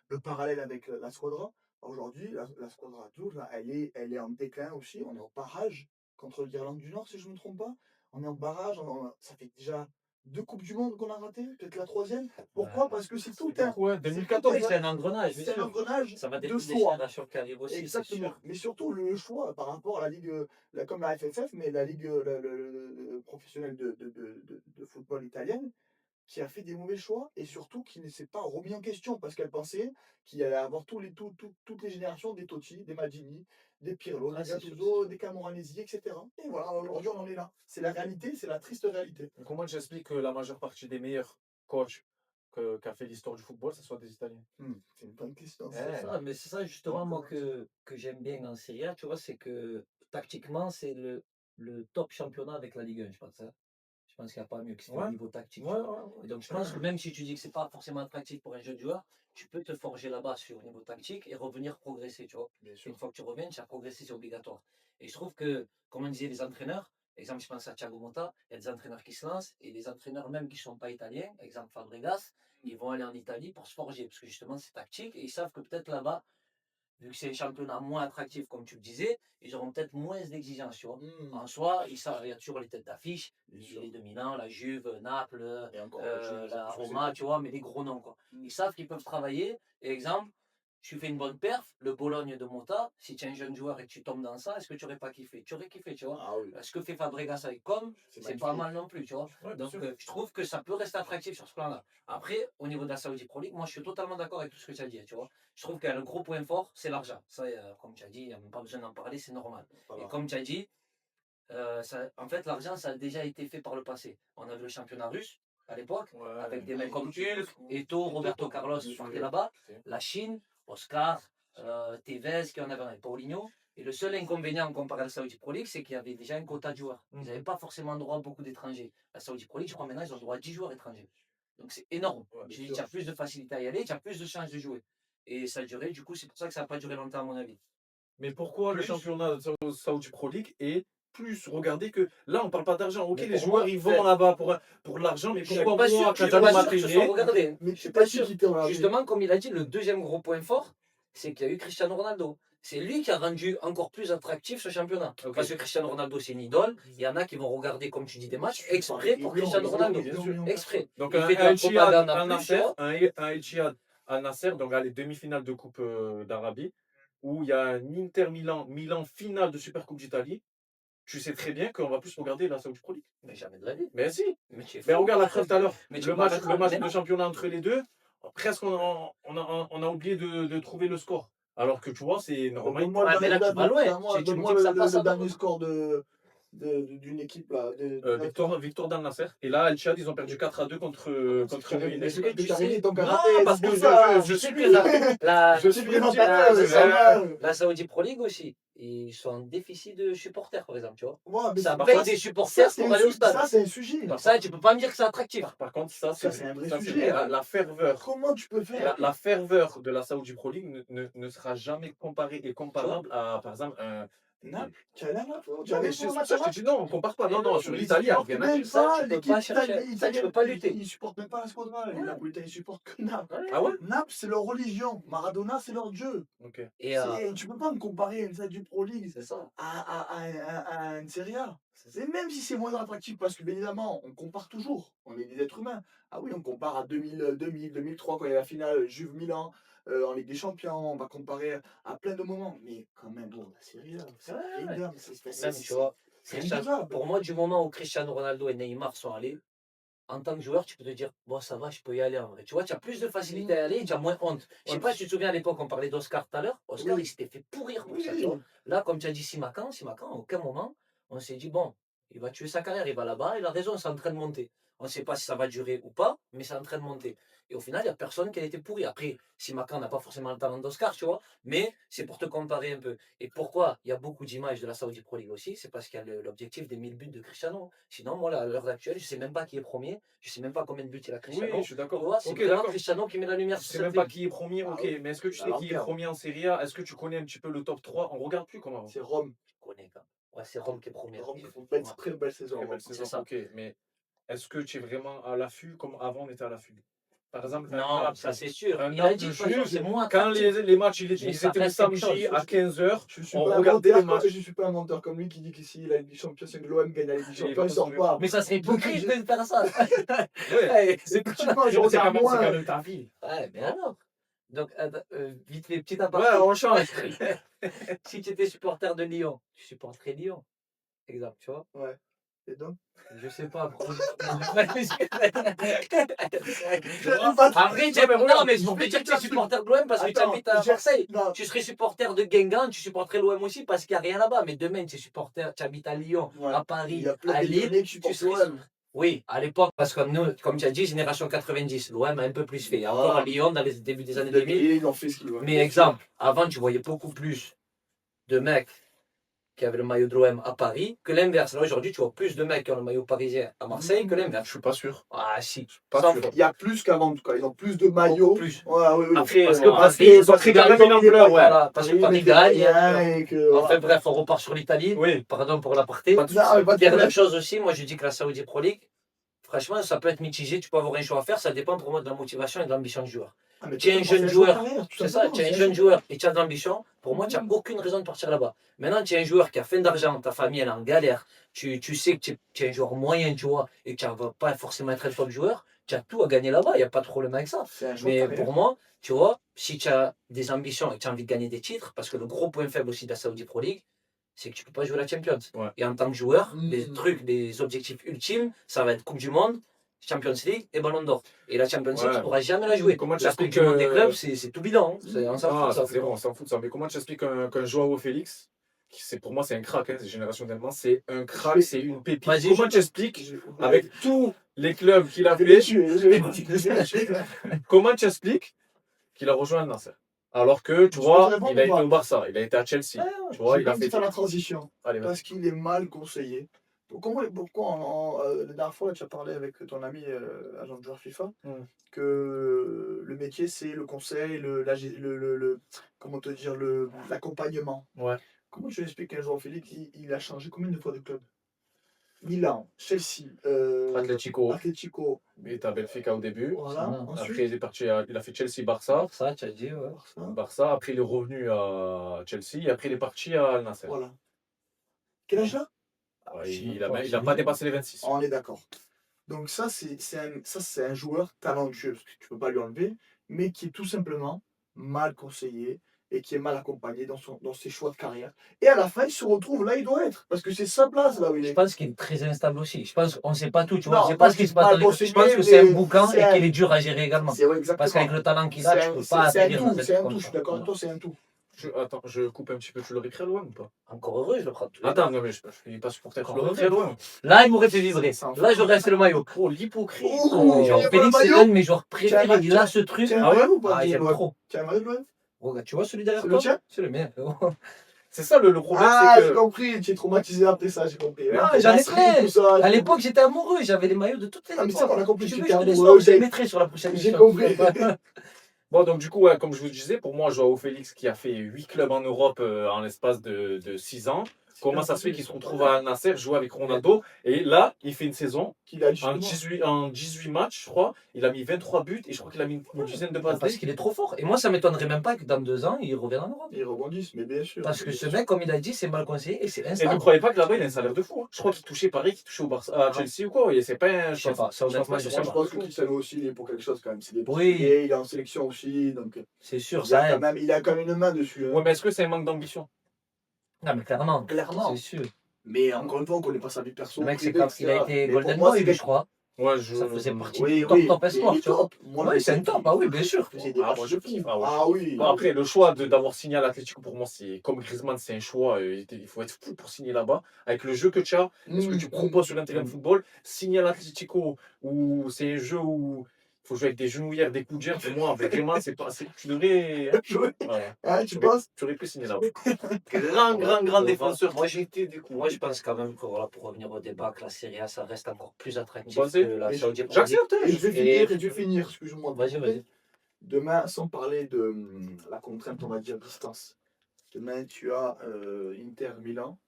le parallèle avec la Squadra. Aujourd'hui, la Squadra Azzurra, là, elle est en déclin aussi. On est au barrage contre l'Irlande du Nord, si je ne me trompe pas. On est en barrage. Ça fait déjà 2 Coupes du Monde qu'on a ratées, peut-être la troisième. Pourquoi? Parce que c'est tout un.
Ouais,
C'est
2014.
Oui, c'est un engrenage, bien
c'est un
sûr.
engrenage
Ça va
de
dépendre des
choix.
générations qui arrivent aussi, c'est
Exactement.
sûr.
Mais surtout le choix par rapport à la Ligue, comme la FFF, mais la Ligue professionnelle de football italienne, qui a fait des mauvais choix et surtout qui ne s'est pas remis en question parce qu'elle pensait qu'il allait avoir toutes les générations des Totti, des Maldini, des Pirlo,
Ah,
des
c'est sûr,
Gattuso, des Camoranesi, etc. Et voilà, aujourd'hui on en est là. C'est la réalité, c'est la triste réalité.
Comment j'explique que la majeure partie des meilleurs coachs qu'a fait l'histoire du football, ce soit des Italiens?
C'est une bonne question.
Eh,
C'est ça, mais c'est ça justement moi
Bonne
que j'aime bien en Serie A, tu vois, c'est que tactiquement, c'est le top championnat avec la Ligue 1, je pense, hein. Je pense qu'il n'y a pas mieux que c'est au
ouais,
niveau tactique,
ouais,
tu vois.
ouais.
Et donc je pense que même si tu dis que c'est pas forcément attractif pour un jeune joueur, tu peux te forger là-bas sur au niveau tactique et revenir progresser, tu vois.
Bien
Une
sûr.
fois que tu reviens, tu as progressé, c'est obligatoire. Et je trouve que, comme on disait, les entraîneurs, exemple, je pense à Thiago Motta, il y a des entraîneurs qui se lancent et des entraîneurs même qui ne sont pas italiens, exemple Fabregas, ils vont aller en Italie pour se forger parce que justement c'est tactique et ils savent que peut-être là-bas, vu que c'est un championnat moins attractif, comme tu le disais, ils auront peut-être moins d'exigences, tu vois. En soi, il y a toujours les têtes d'affiche,
Bien sûr.
les dominants, la Juve, Naples,
Et encore,
la
je
Roma,
sais.
tu vois, mais les gros noms, quoi.
Mm.
Ils savent qu'ils peuvent travailler. Et exemple, tu fais une bonne perf, le Bologne de Mota, si tu es un jeune joueur et que tu tombes dans ça, est-ce que tu n'aurais pas kiffé? Tu aurais kiffé, tu vois.
Ah oui,
Ce que fait Fabregas avec Com,
c'est
c'est pas
magnifique.
mal non plus, tu vois.
Ouais, bien
Donc,
sûr.
je trouve que ça peut rester attractif sur ce plan-là. Après, au niveau de la Saudi Pro League, moi, je suis totalement d'accord avec tout ce que tu as dit, tu vois. Je trouve qu'il y a le gros point fort, c'est l'argent. Ça, comme tu as dit, il n'y a même pas besoin d'en parler, c'est normal.
Voilà.
Et comme tu as dit, en fait, l'argent, ça a déjà été fait par le passé. On avait le championnat russe à l'époque,
Ouais.
avec des mecs
Ah,
comme
Eto'o,
Hulk, Eto'o, Roberto Carlos
bien
partaient
sûr.
là-bas.
Ok.
La Chine, Oscar, Tevez, qui en avait Paulinho. Et le seul inconvénient comparé à la Saudi Pro League, c'est qu'il y avait déjà un quota de joueurs. Ils n'avaient pas forcément droit à beaucoup d'étrangers. La Saudi Pro League, je crois maintenant, ils ont droit à 10 joueurs étrangers. Donc c'est énorme.
Ouais,
Je
bien
dis,
sûr.
tu as plus de facilité à y aller, tu as plus de chances de jouer. Et ça a duré, du coup, c'est pour ça que ça n'a pas duré longtemps, à mon avis.
Mais pourquoi le
Plus.
championnat de Saudi Pro League est plus regardé que. Là, on parle pas d'argent. Ok,
Mais
les
pour
joueurs,
moi,
ils vont là-bas pour l'argent, mais
Je suis
pourquoi
pas sûr,
moi,
je suis
quand
pas
j'allume
sûr
ma
que ce soit
télé.
regardé.
Mais
Je suis
c'est
pas
pas
sûr.
qui t'a regardé.
Justement, comme il a dit, le deuxième gros point fort, c'est qu'il y a eu Cristiano Ronaldo. C'est lui qui a rendu encore plus attractif ce championnat.
Ok.
Parce que Cristiano Ronaldo, c'est une idole. Il y en a qui vont regarder, comme tu dis, des matchs
Super,
exprès pour
millions,
Cristiano Ronaldo.
bien sûr.
Exprès.
Donc
Il
un
fait de la
Etihad
propagande en
à
plus, tu
Nasser,
vois.
un Etihad à Nasser, donc les demi-finales de Coupe d'Arabie, où il y a un Inter Milan finale de Supercoupe d'Italie. Tu sais très bien qu'on va plus regarder la Saudi Pro League.
Mais jamais de la vie.
Mais si.
Mais tu es
Mais
fou.
regarde la preuve tout à l'heure.
Mais tu
Le
m'arrêteras.
match
Mais
de
non.
championnat entre les deux, presque on a oublié de trouver le score. Alors que tu vois, c'est normalement.
Donne-moi
Ah, mais là, tu vas loin. Tu me
donne-moi
dis que ça passe
le
à
dernier
pas.
score d'une équipe là.
Victoire d'Al Nasser. Et là, Al Chad, ils ont perdu 4-2 contre
Est-ce
Est-ce que
que
tu
t'as gagné
sais.
ton
Non,
karaté?
parce que
C'est ça.
je
Tu sais
suis.
que
Je
Je suis
suis
présentateur, c'est
Ouais.
normal.
la Saudi Pro League aussi, ils sont en déficit de supporters, par exemple, tu vois.
Ouais, mais
Ça
c'est-
paye
ça,
des
c'est-
supporters
c'est
pour
un
aller au
sujet.
stade.
Ça, c'est un sujet.
Donc ça, tu peux pas me dire que c'est attractif.
Par contre, ça,
Ça, c'est un vrai
ça,
sujet.
la ferveur.
Comment tu peux faire?
La ferveur de la Saudi Pro League ne sera jamais comparée et comparable à, par exemple,
Naples, tu es allé à Naples, tu es
Non, mais
allé
c'est
voir un
pour
match
ça
à
que je te
Naples.
dis non, on compare pas. Non, non, sur
Ils
l'Italie,
supportent
rien à
même
dire.
Ça,
pas
tu peux
l'équipe
pas chercher.
italienne.
Ça, tu peux pas lutter.
Ils supportent même pas la squadra. Les
Ouais.
Napolitains, ils supportent que Naples.
Ouais.
Ah ouais?
Naples, c'est leur religion. Maradona, c'est leur dieu.
Ok.
Et
Tu peux pas me comparer une salle du Pro League
c'est ça.
à une Serie A. Et même si c'est moins attractif, parce que bien évidemment, on compare toujours. On est des êtres humains. Ah oui, on compare à 2003 quand il y a la finale Juve-Milan en Ligue des Champions. On va comparer à plein de moments. Mais quand même, bon, la Serie A, c'est
Ouais.
énorme.
Même, tu vois,
C'est
Cristiano-
invivable.
pour moi, du moment où Cristiano Ronaldo et Neymar sont allés, en tant que joueur, tu peux te dire, bon, ça va, je peux y aller en vrai. Tu vois, tu as plus de facilité à y aller, tu as moins honte. Je sais
Ouais.
pas si tu te souviens à l'époque, on parlait d'Oscar tout à l'heure. Oscar,
Oui.
il s'était fait pourrir pour
Oui.
ça, tu vois. Là, comme tu as dit, Simakan, à aucun moment, on s'est dit, bon, il va tuer sa carrière, il va là-bas, il a raison, c'est en train de monter. On ne sait pas si ça va durer ou pas, mais c'est en train de monter. Et au final, il n'y a personne qui a été pourri. Après, Simakan n'a pas forcément le talent d'Oscar, tu vois, mais c'est pour te comparer un peu. Et pourquoi il y a beaucoup d'images de la Saudi Pro League aussi, c'est parce qu'il y a l'objectif des 1000 buts de Cristiano. Sinon, moi, à l'heure actuelle, je ne sais même pas qui est premier, je ne sais même pas combien de buts il a
Oui,
Cristiano.
je suis
Tu
d'accord.
vois, c'est
Ok,
vraiment
d'accord.
Cristiano qui met la lumière
Je
sur
sais
cette
même pas
ligue.
qui est premier,
Ah
ok.
oui.
Mais est-ce que tu
La
sais qui est
lanterne.
premier en Serie A? Est-ce que tu connais un petit peu le top 3? On regarde plus comme avant.
C'est Rome.
Je connais quand même. Ouais, c'est Rome qui est premier.
Rome qui font une
Ouais.
très belle saison.
Très belle
Rome.
saison,
ça.
ok. Mais est-ce que tu es vraiment à l'affût comme avant on était à l'affût? Par exemple, un
Non,
Naples,
ça c'est sûr.
un
Il a
Naples
dit de toute façon,
juste,
c'est moins
quand
attractif.
les matchs ils
Mais
ils
ça
étaient le
reste quelque
samedi
chose.
à 15h,
Je suis
on
pas un
regardait les
menteur,
matchs.
je suis pas un menteur comme lui qui dit qu'ici la Ligue des Champions, c'est que l'OM gagne la Ligue des
Et
Champions, il
pas
sort
sauvé.
pas.
Mais ça serait hypocrite de faire ça.
Ouais.
Ouais,
Effectivement, je
C'est quand
regarde
même, c'est quand
moins.
même ta vie.
Ouais, mais alors. Donc, vite fait, petit
Ouais,
aparté.
on change.
Si tu étais supporter de Lyon, tu supporterais Lyon. Exemple, tu vois.
Ouais. Et donc
Je sais pas.
Après,
Après, non, mais pour te dire que tu es supporter de l'OM parce que tu
Attends,
habites à Marseille.
Non,
Tu serais supporter de Guingamp, tu supporterais l'OM aussi parce qu'il n'y a rien là-bas. Mais demain, tu es supporter, tu habites à Lyon,
ouais.
à
Il
Paris,
y a plein
à
de
Lille.
Lyonnais qui
Tu
supportent
serais.
l'OM.
Oui, à l'époque, parce que nous, comme tu as dit, génération 90, l'OM a un peu plus fait. Il y a encore
Voilà.
à Lyon dans les débuts des années 2000.
Ils ont fait ce qu'ils veulent.
Mais exemple, avant, tu voyais beaucoup plus de mecs qui avaient le maillot de l'OM à Paris que l'inverse. Là, aujourd'hui, tu vois plus de mecs qui ont le maillot parisien à Marseille que
Je
l'inverse.
suis pas sûr.
Ah, si.
Pas
Sans
sûr.
faute.
Il y a plus qu'avant, en tout cas. Ils ont plus de maillots.
Beaucoup plus.
Ouais, oui, oui.
Après,
Parce que
bon,
Paris,
après,
Paris quand même une ampleur, ouais.
voilà, parce que Paris gagne.
Et que,
Enfin
voilà.
bref, on repart sur l'Italie.
Oui.
Pardon pour l'aparté.
Pas de
Non,
souci.
mais pas de
Dernière
problème.
chose aussi, moi je dis que la Saudi Pro League, franchement, ça peut être mitigé. Tu peux avoir un choix à faire. Ça dépend pour moi de la motivation et de l'ambition du joueur.
Ah, mais
Tu es un
tout
jeune
simplement,
joueur.
carrière, tout
C'est ça,
simplement,
tu es un
c'est
jeune joueur et tu as de l'ambition. Pour moi, tu n'as aucune raison de partir là-bas. Maintenant, tu es un joueur qui a faim d'argent, ta famille elle est en galère. Tu sais que tu es un joueur moyen, tu vois, et que tu ne vas pas forcément être un top joueur. Tu as tout à gagner là-bas, il n'y a pas de problème avec ça.
C'est un choix de
Mais
carrière.
pour moi, tu vois, si tu as des ambitions et que tu as envie de gagner des titres, parce que le gros point faible aussi de la Saudi Pro League, c'est que tu ne peux pas jouer la Champions.
Ouais.
Et en tant que joueur,
Mm.
les trucs, les objectifs ultimes, ça va être Coupe du Monde, Champions League et Ballon d'Or. Et la Champions League,
Ouais.
tu ne pourras jamais la jouer.
Comment tu
La Coupe
expliques
du Monde des
que-
clubs, c'est tout bidon. On s'en
Ah,
fout, ça.
c'est bon, on s'en fout de ça. Mais comment tu expliques qu'un Joao Félix, pour moi c'est un crack, hein, c'est générationnellement, c'est un crack, c'est une pépite.
Vas-y,
Comment tu expliques avec tous les clubs qu'il a fait, comment tu expliques qu'il a rejoint le Nasser? Alors que, tu
Je
vois,
peux te répondre
il a
ou
été
pas
au Barça, il a été à Chelsea. Tu vois, il a fait.
faire la transition.
Allez, vas-y.
Parce qu'il est mal conseillé. Pourquoi la dernière fois, tu as parlé avec ton ami agent de joueur FIFA que le métier c'est le conseil, comment te dire, l'accompagnement.
Ouais.
Comment tu expliques qu'un joueur Félix, il a changé combien de fois de club? Milan, Chelsea,
Atlético, il était à Benfica au début.
voilà.
Ah.
Ensuite,
Après, il a fait Chelsea-Barça.
Ça, tu as dit, ouais.
Barça, après il est revenu à Chelsea et après il est parti à Al Nassr.
voilà. Quel âge là?
Il n'a pas dépassé les 26.
On est d'accord. Donc ça, c'est un joueur talentueux, parce que tu ne peux pas lui enlever, mais qui est tout simplement mal conseillé et qui est mal accompagné dans ses choix de carrière. Et à la fin, il se retrouve là, il doit être, parce que c'est sa place là où il
Je
est.
pense qu'il est très instable aussi. Je pense qu'on ne sait pas tout, tu vois.
Non,
On ne sait pas
moi,
ce qui
je
se
dis pas
passe. Je
conseiller,
pense que c'est un
mais
boucan
c'est
et
un-
qu'il est dur à gérer également.
C'est vrai, exactement.
Parce qu'avec le talent qu'il a, tu ne peux pas
C'est un
atterrir dans
tout,
cette
c'est un
comme
tout, je
ça.
suis d'accord avec toi, c'est un tout.
Attends, je coupe un petit peu. Tu l'aurais pris à loin ou pas?
Encore heureux, je le prends.
Attends, non, mais je ne suis pas supporter. Tu
Encore
l'aurais
heureux.
pris à loin.
Là, il m'aurait fait vibrer. Là, j'aurais resté le maillot.
Oh, l'hypocrite.
Oh,
Genre,
il y a pas
Félix,
le
c'est
maillot.
l'un de mes joueurs préférés. Il a ce truc.
Tu as un
Ah ouais
maillot ou pas?
Ah, j'aime
Dis-moi.
trop.
Tu as un maillot de l'OM?
Regarde, tu vois celui derrière
C'est
toi?
le tien?
C'est le mien.
C'est ça le problème,
Ah,
c'est
j'ai
que.
compris, tu es traumatisé après ça, j'ai compris.
Non,
Ouais,
j'en ai
Nasri,
plein.
tout ça.
À l'époque, j'étais amoureux. J'avais les maillots de toutes les
Ah, mais c'est qu'on a compris,
Si
tu
tu veux,
étais
je te les
amoureux,
sors, je les mettrai sur la prochaine
j'ai
émission.
compris.
Bon, donc du coup, ouais, comme je vous disais, pour moi, Joao Félix qui a fait 8 clubs en Europe en l'espace de 6 ans, comment ça se fait qu'il se retrouve à Al Nasser, jouer avec Ronaldo, et là, il fait une saison,
Qu'il a
en
justement.
18 matchs, je crois, il a mis 23 buts, et je crois qu'il a mis une dizaine de passes
Parce
D.
qu'il est trop fort. Et moi, ça m'étonnerait même pas que dans 2 ans, il revienne en Europe.
Ils rebondissent, mais bien sûr.
Parce
mais
que
bien
ce
sûr.
mec, comme il a dit, c'est mal conseillé et c'est
Et ne
instable.
croyez pas que là-bas, il a un salaire de fou. Hein. Je crois qu'il touchait Paris, qu'il touchait au Barça, à Chelsea ou quoi, et c'est pas un...
Je sais pas, ça
je pense
honnêtement,
pas
je
que
sais
ce
Moi,
soit
je
un
pense
salaire
que
de fou.
Cristiano aussi, il est pour quelque chose quand même. C'est des
Oui.
Portugais, il est en sélection aussi, donc
C'est sûr,
il, y a
ça
quand
aide.
même, il a quand même une main dessus. Hein.
Ouais, mais est-ce que c'est un manque d'ambition?
Non, mais clairement.
Clairement.
C'est sûr.
Mais encore une fois, on ne connaît pas sa vie perso.
Le mec, c'est
privée,
comme il a
etc.
été
Mais pour
Golden
moi,
Boy,
c'est
lui, je crois.
Ouais,
Ça faisait partie
Oui,
du
oui,
top
mais
espoir,
il est
tu vois.
top. Moi,
Oui,
je
c'est un
sais
top,
qu'il
ah oui, bien sûr.
faisait des
Ah,
matchs
moi,
de
je
fou.
kiffe.
Ah oui.
Bon, après, le choix d'avoir signé à l'Atlético, pour moi, c'est comme Griezmann, c'est un choix. Il faut être fou pour signer là-bas. Avec le jeu que tu as, ce que tu proposes sur l'intérieur de football, signer à l'Atlético, où c'est un jeu où il faut jouer avec des genouillères, des coups de gerbe, pour moi, vraiment, c'est pas. Tu devrais. Ouais.
Ah, tu penses?
Tu aurais pu signer là-bas. Grand défenseur.
Moi,
Qui était du coup.
Moi, je pense quand même que voilà, pour revenir au débat, que la Serie A, ça reste encore plus attractif
Vous pensez
que la
Et
Saudi Pro League.
J'accepte.
Et je vais finir, et je vais finir,
Vas-y,
excuse-moi.
vas-y.
Demain, sans parler de la contrainte, on va dire, distance. Demain, tu as Inter Milan,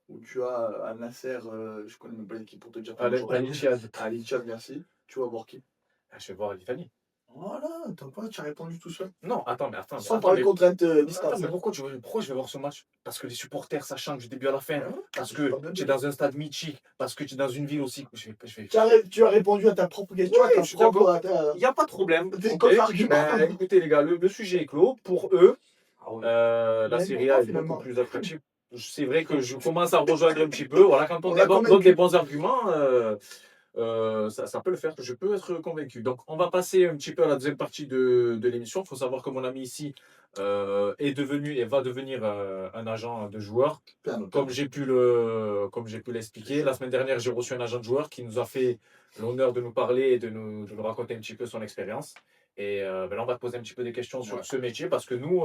où tu as Al Nasser, je connais même pas l'équipe pour te dire comment
Allez,
j'aurais.
Al-Ittihad.
Al Ittihad, merci. Tu vas voir qui?
Ah, je vais voir l'Italie.
Voilà, attends pas, tu as répondu tout seul.
Non, attends,
Sans
attends,
parler de contrainte
attends,
distance.
mais pourquoi je vais voir ce match? Parce que les supporters, ça change du début à la fin.
Ouais,
Parce
c'est
que
pas bien
tu es
dit.
dans un stade mythique. Parce que tu es dans une ville aussi.
Tu as répondu à ta propre question,
Ouais,
à ta
je suis
propre.
d'accord.
à ta-
Il n'y a pas de problème.
Des
Ok.
contre-arguments.
Ben, écoutez, les gars, le sujet est clos. Pour eux,
Ah oui.
la
Mais
Serie
non,
A est
finalement.
beaucoup plus attractive. C'est vrai que je commence à rejoindre un petit peu. Voilà, quand on
On a
donne
convaincu.
des bons arguments, ça peut le faire. Je peux être convaincu. Donc, on va passer un petit peu à la deuxième partie de l'émission. Il faut savoir que mon ami ici est devenu et va devenir un agent de joueur.
Bien noté.
Comme j'ai pu l'expliquer, la semaine dernière, j'ai reçu un agent de joueur qui nous a fait l'honneur de nous parler et de nous raconter un petit peu son expérience. Et ben là, on va te poser un petit peu des questions sur
Ouais.
ce métier parce que nous,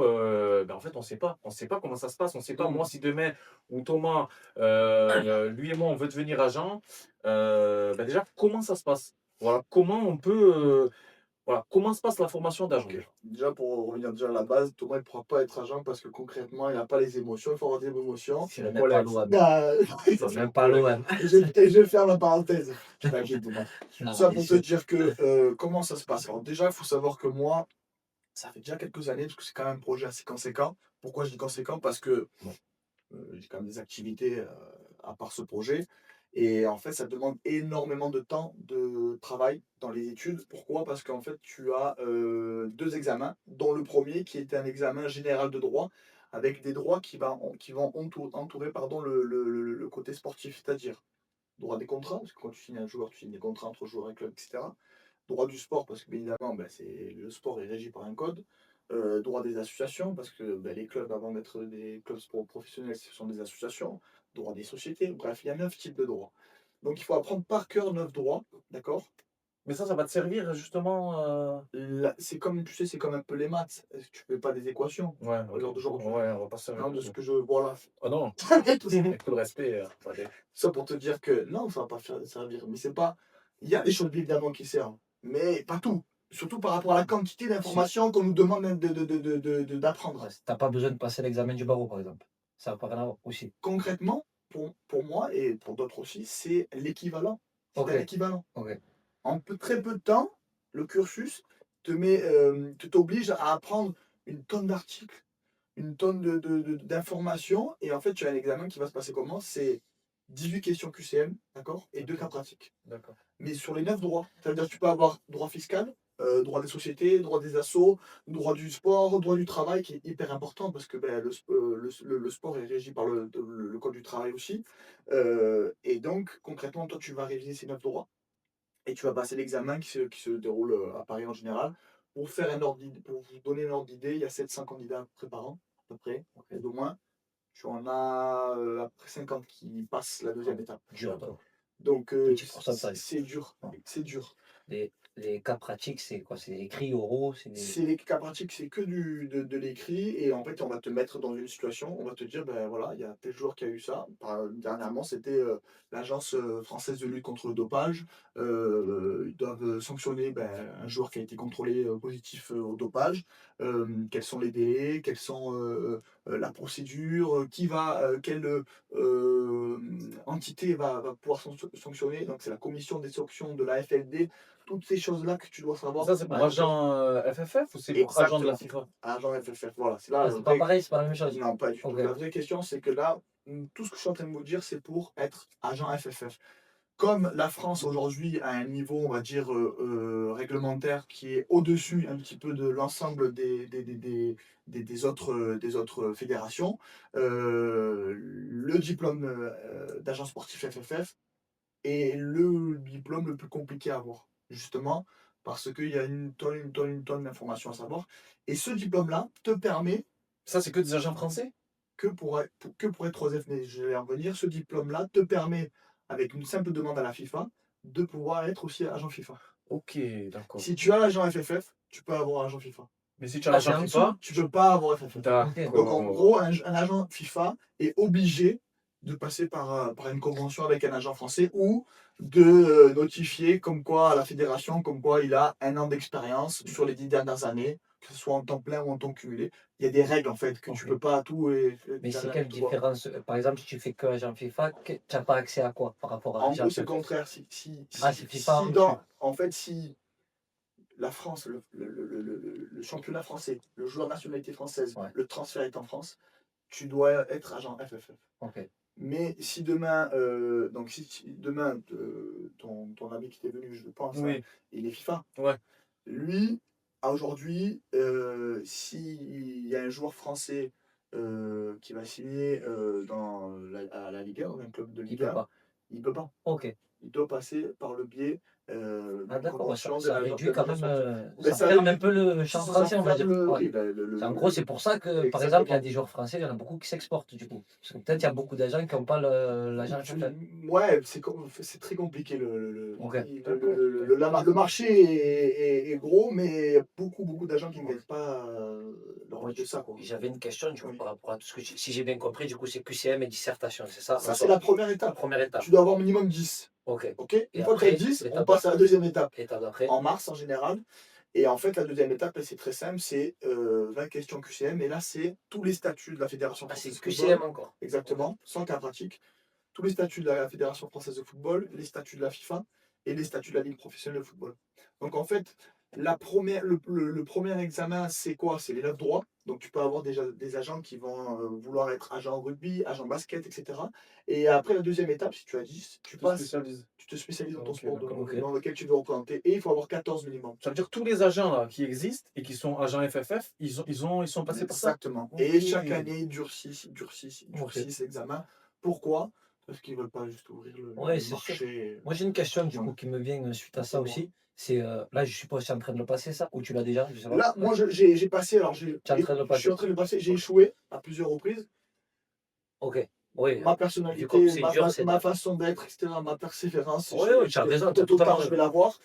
ben en fait, on ne sait pas. On sait pas comment ça se passe. On ne sait pas, moi, si demain, ou Thomas, lui et moi, on veut devenir agent, ben déjà, comment ça se passe? Voilà, comment on peut. Voilà, comment se passe la formation d'agent?
Ok. Déjà, pour revenir déjà à la base, Thomas ne pourra pas être agent parce que concrètement, il n'a pas les émotions. Il faut avoir des émotions.
C'est même pas l'OM.
Ah,
C'est même pas l'OM.
je ferme la parenthèse. T'inquiète, Thomas.
Non,
Ça
bien
pour te
sûr.
dire que comment ça se passe. Alors déjà, il faut savoir que moi, ça fait déjà quelques années, parce que c'est quand même un projet assez conséquent. Pourquoi je dis conséquent? Parce que bon, j'ai quand même des activités à part ce projet. Et en fait, ça demande énormément de temps de travail dans les études. Pourquoi? Parce qu'en fait, tu as deux examens, dont le premier qui est un examen général de droit, avec des droits qui vont entourer pardon, le côté sportif, c'est-à-dire droit des contrats, parce que quand tu signes un joueur, tu signes des contrats entre joueurs et clubs, etc. Droit du sport, parce que bien évidemment, ben, le sport est régi par un code. Droit des associations, parce que ben, les clubs, avant d'être des clubs professionnels, ce sont des associations. Droit des sociétés, bref, il y a 9 types de droits. Donc il faut apprendre par cœur 9 droits, d'accord?
Mais ça va te servir justement.
C'est comme, tu sais, c'est comme un peu les maths. Tu fais pas des équations
Ouais,
à l'heure d'aujourd'hui.
ouais, on va pas se servir
Non,
de
de ce
ça.
que je vois là.
Oh non, avec tout le respect.
Ça pour te dire que non, ça va pas servir. Mais c'est pas. Il y a des choses évidemment qui servent, mais pas tout. Surtout par rapport à la quantité d'informations qu'on nous demande d'apprendre.
Ouais, t'as pas besoin de passer l'examen du barreau, par exemple. Ça n'a pas rien à voir aussi.
Concrètement, pour moi et pour d'autres aussi, c'est l'équivalent. C'est
Ok.
un équivalent.
Ok.
En très peu de temps, le cursus t'oblige à apprendre une tonne d'articles, une tonne d'informations. Et en fait, tu as un examen qui va se passer comment? C'est 18 questions QCM, d'accord? Et 2 cas pratiques.
D'accord.
Mais sur les 9 droits. Ça veut dire que tu peux avoir droit fiscal, droit des sociétés, droit des assos, droit du sport, droit du travail, qui est hyper important parce que ben, le sport est régi par le code du travail aussi. Et donc, concrètement, toi, tu vas réviser ces 9 droits et tu vas passer l'examen qui se déroule à Paris en général. Pour vous donner un ordre d'idée, il y a 700 candidats préparants, à peu près, et au moins. Tu en as après 50 qui passent la deuxième étape.
Dur, donc.
Donc
Petit pourcentage.
c'est dur,
Ouais.
c'est dur.
Les les cas pratiques, c'est quoi? C'est écrit, oraux, c'est des.
C'est les cas pratiques, c'est que de l'écrit et en fait, on va te mettre dans une situation, on va te dire: «Ben, voilà, il y a tel joueur qui a eu ça». Dernièrement, c'était, l'Agence, française de lutte contre le dopage. Ils doivent, sanctionner, ben, un joueur qui a été contrôlé, positif, au dopage. Quels sont les délais? Quelles sont, la procédure? Qui va, quelle, entité va pouvoir sanctionner? Donc c'est la commission des sanctions de la FLD. Toutes ces choses-là que tu dois savoir
Ça,
pour
c'est pour
faire un job.
agent FFF ou c'est pour agent de la
Exactement.
FIFA?
Agent FFF, voilà. C'est là
Ah,
le
c'est pas
vrai.
pareil, c'est pas la même chose?
Non, pas du tout.
OK.
La vraie question, c'est que là, tout ce que je suis en train de vous dire, c'est pour être agent FFF. Comme la France aujourd'hui a un niveau, on va dire, réglementaire qui est au-dessus un petit peu de l'ensemble des autres fédérations, le diplôme d'agent sportif FFF est le diplôme le plus compliqué à avoir. Justement, parce qu'il y a une tonne d'informations à savoir. Et ce diplôme-là te permet
Ça, c'est que des agents français?
que pour être 3F, mais je vais en venir, ce diplôme-là te permet, avec une simple demande à la FIFA, de pouvoir être aussi agent FIFA.
Ok, d'accord.
Si tu as l'agent FFF, tu peux avoir agent FIFA.
Mais si tu as
Ah,
l'agent
c'est en
FIFA,
Tu ne peux pas avoir FFF. Donc en
d'accord.
gros, un agent FIFA est obligé de passer par une convention avec un agent français ou de notifier comme quoi à la fédération, comme quoi il a un an d'expérience sur les 10 dernières années, que ce soit en temps plein ou en temps cumulé. Il y a des règles en fait que tu
OK.
peux pas tout et
Mais c'est
faire
quelle
n'importe quoi.
différence? Par exemple, si tu fais que agent FIFA, tu n'as pas accès à quoi par rapport à
En
agent
gros, c'est le
FFF?
contraire.
Ah, c'est FIFA en
Si
dessus.
en fait, si la France, le championnat français, le joueur de nationalité française,
Ouais,
le transfert est en France, tu dois être agent FFF.
OK.
Mais si demain, donc si demain, ton ami qui t'est venu, je pense, hein,
Oui,
il est FIFA.
ouais.
Lui, à aujourd'hui, s'il y a un joueur français qui va signer à la Liga, dans un club de
Il peut
Liga,
pas.
il peut pas.
OK.
Il doit passer par le biais
Ah
d'une
d'accord, ouais, ça
convention
ça réduit
de
quand
l'agent
même,
sportif. Ben,
ça
ça
ferme un
réduit,
peu le champ
ça
français, on va
ferme
dire. Ouais.
oui, ben,
En gros, c'est pour ça que, par exemple, il y a
exactement.
des joueurs français, il y en a beaucoup qui s'exportent du coup. Parce que peut-être il y a beaucoup d'agents qui n'ont pas l'agent FFF.
Ouais, c'est très compliqué.
OK.
D'accord.
Le marché est gros, mais il y a beaucoup d'agents qui ne gagnent pas leur
Moi,
vie de ça, quoi.
j'avais une question du coup
Oui.
par rapport à tout ce que si j'ai bien compris, du coup, c'est QCM et dissertation, c'est ça?
Ça, c'est la première
La
étape.
première étape.
Tu dois avoir minimum 10.
OK.
Ok? Une
Et
fois que tu as
après,
10, on
l'étape
passe à la deuxième étape.
l'étape d'après?
En mars en général. Et en fait, la deuxième étape, c'est très simple, c'est 20 questions QCM. Et là, c'est tous les statuts de la Fédération
Ah, c'est
française de
QCM
football.
encore. OK.
Exactement, sans cas pratique. Tous les statuts de la Fédération française de football, les statuts de la FIFA et les statuts de la Ligue professionnelle de football. Donc en fait, le premier examen, c'est quoi? C'est l'élève droit. Donc tu peux avoir déjà des agents qui vont vouloir être agent rugby, agent basket, etc. Et après la deuxième étape, si tu as 10,
Tu te spécialises.
tu te spécialises dans ton
Ok,
sport
d'accord.
OK.
dans lequel tu veux représenter. Et il faut avoir 14 minimum.
Ça veut dire que tous les agents là qui existent et qui sont agents FFF, ils sont passés par ça?
Exactement.
Ok.
Et chaque année, ils
OK.
durcissent l'examen. Pourquoi? Parce qu'ils ne veulent pas juste ouvrir
Ouais,
le
c'est sûr.
marché.
Moi, j'ai une question du
Ouais.
coup qui me vient suite à ça
Dis-moi.
aussi. C'est là, je suppose que tu es en train de le passer ça, ou tu l'as déjà, je sais pas.
Là, moi, j'ai passé, alors
Tu es en train de le
je suis
passer.
en train de le passer, j'ai échoué à plusieurs reprises.
OK. Oui,
Ma
vu comme
personnalité,
c'est dur, c'est
ma façon d'être, etc., ma persévérance,
oui, oui, tu as raison, tu
tôt
as
ou
totalement
tard, je vais
raison.
l'avoir.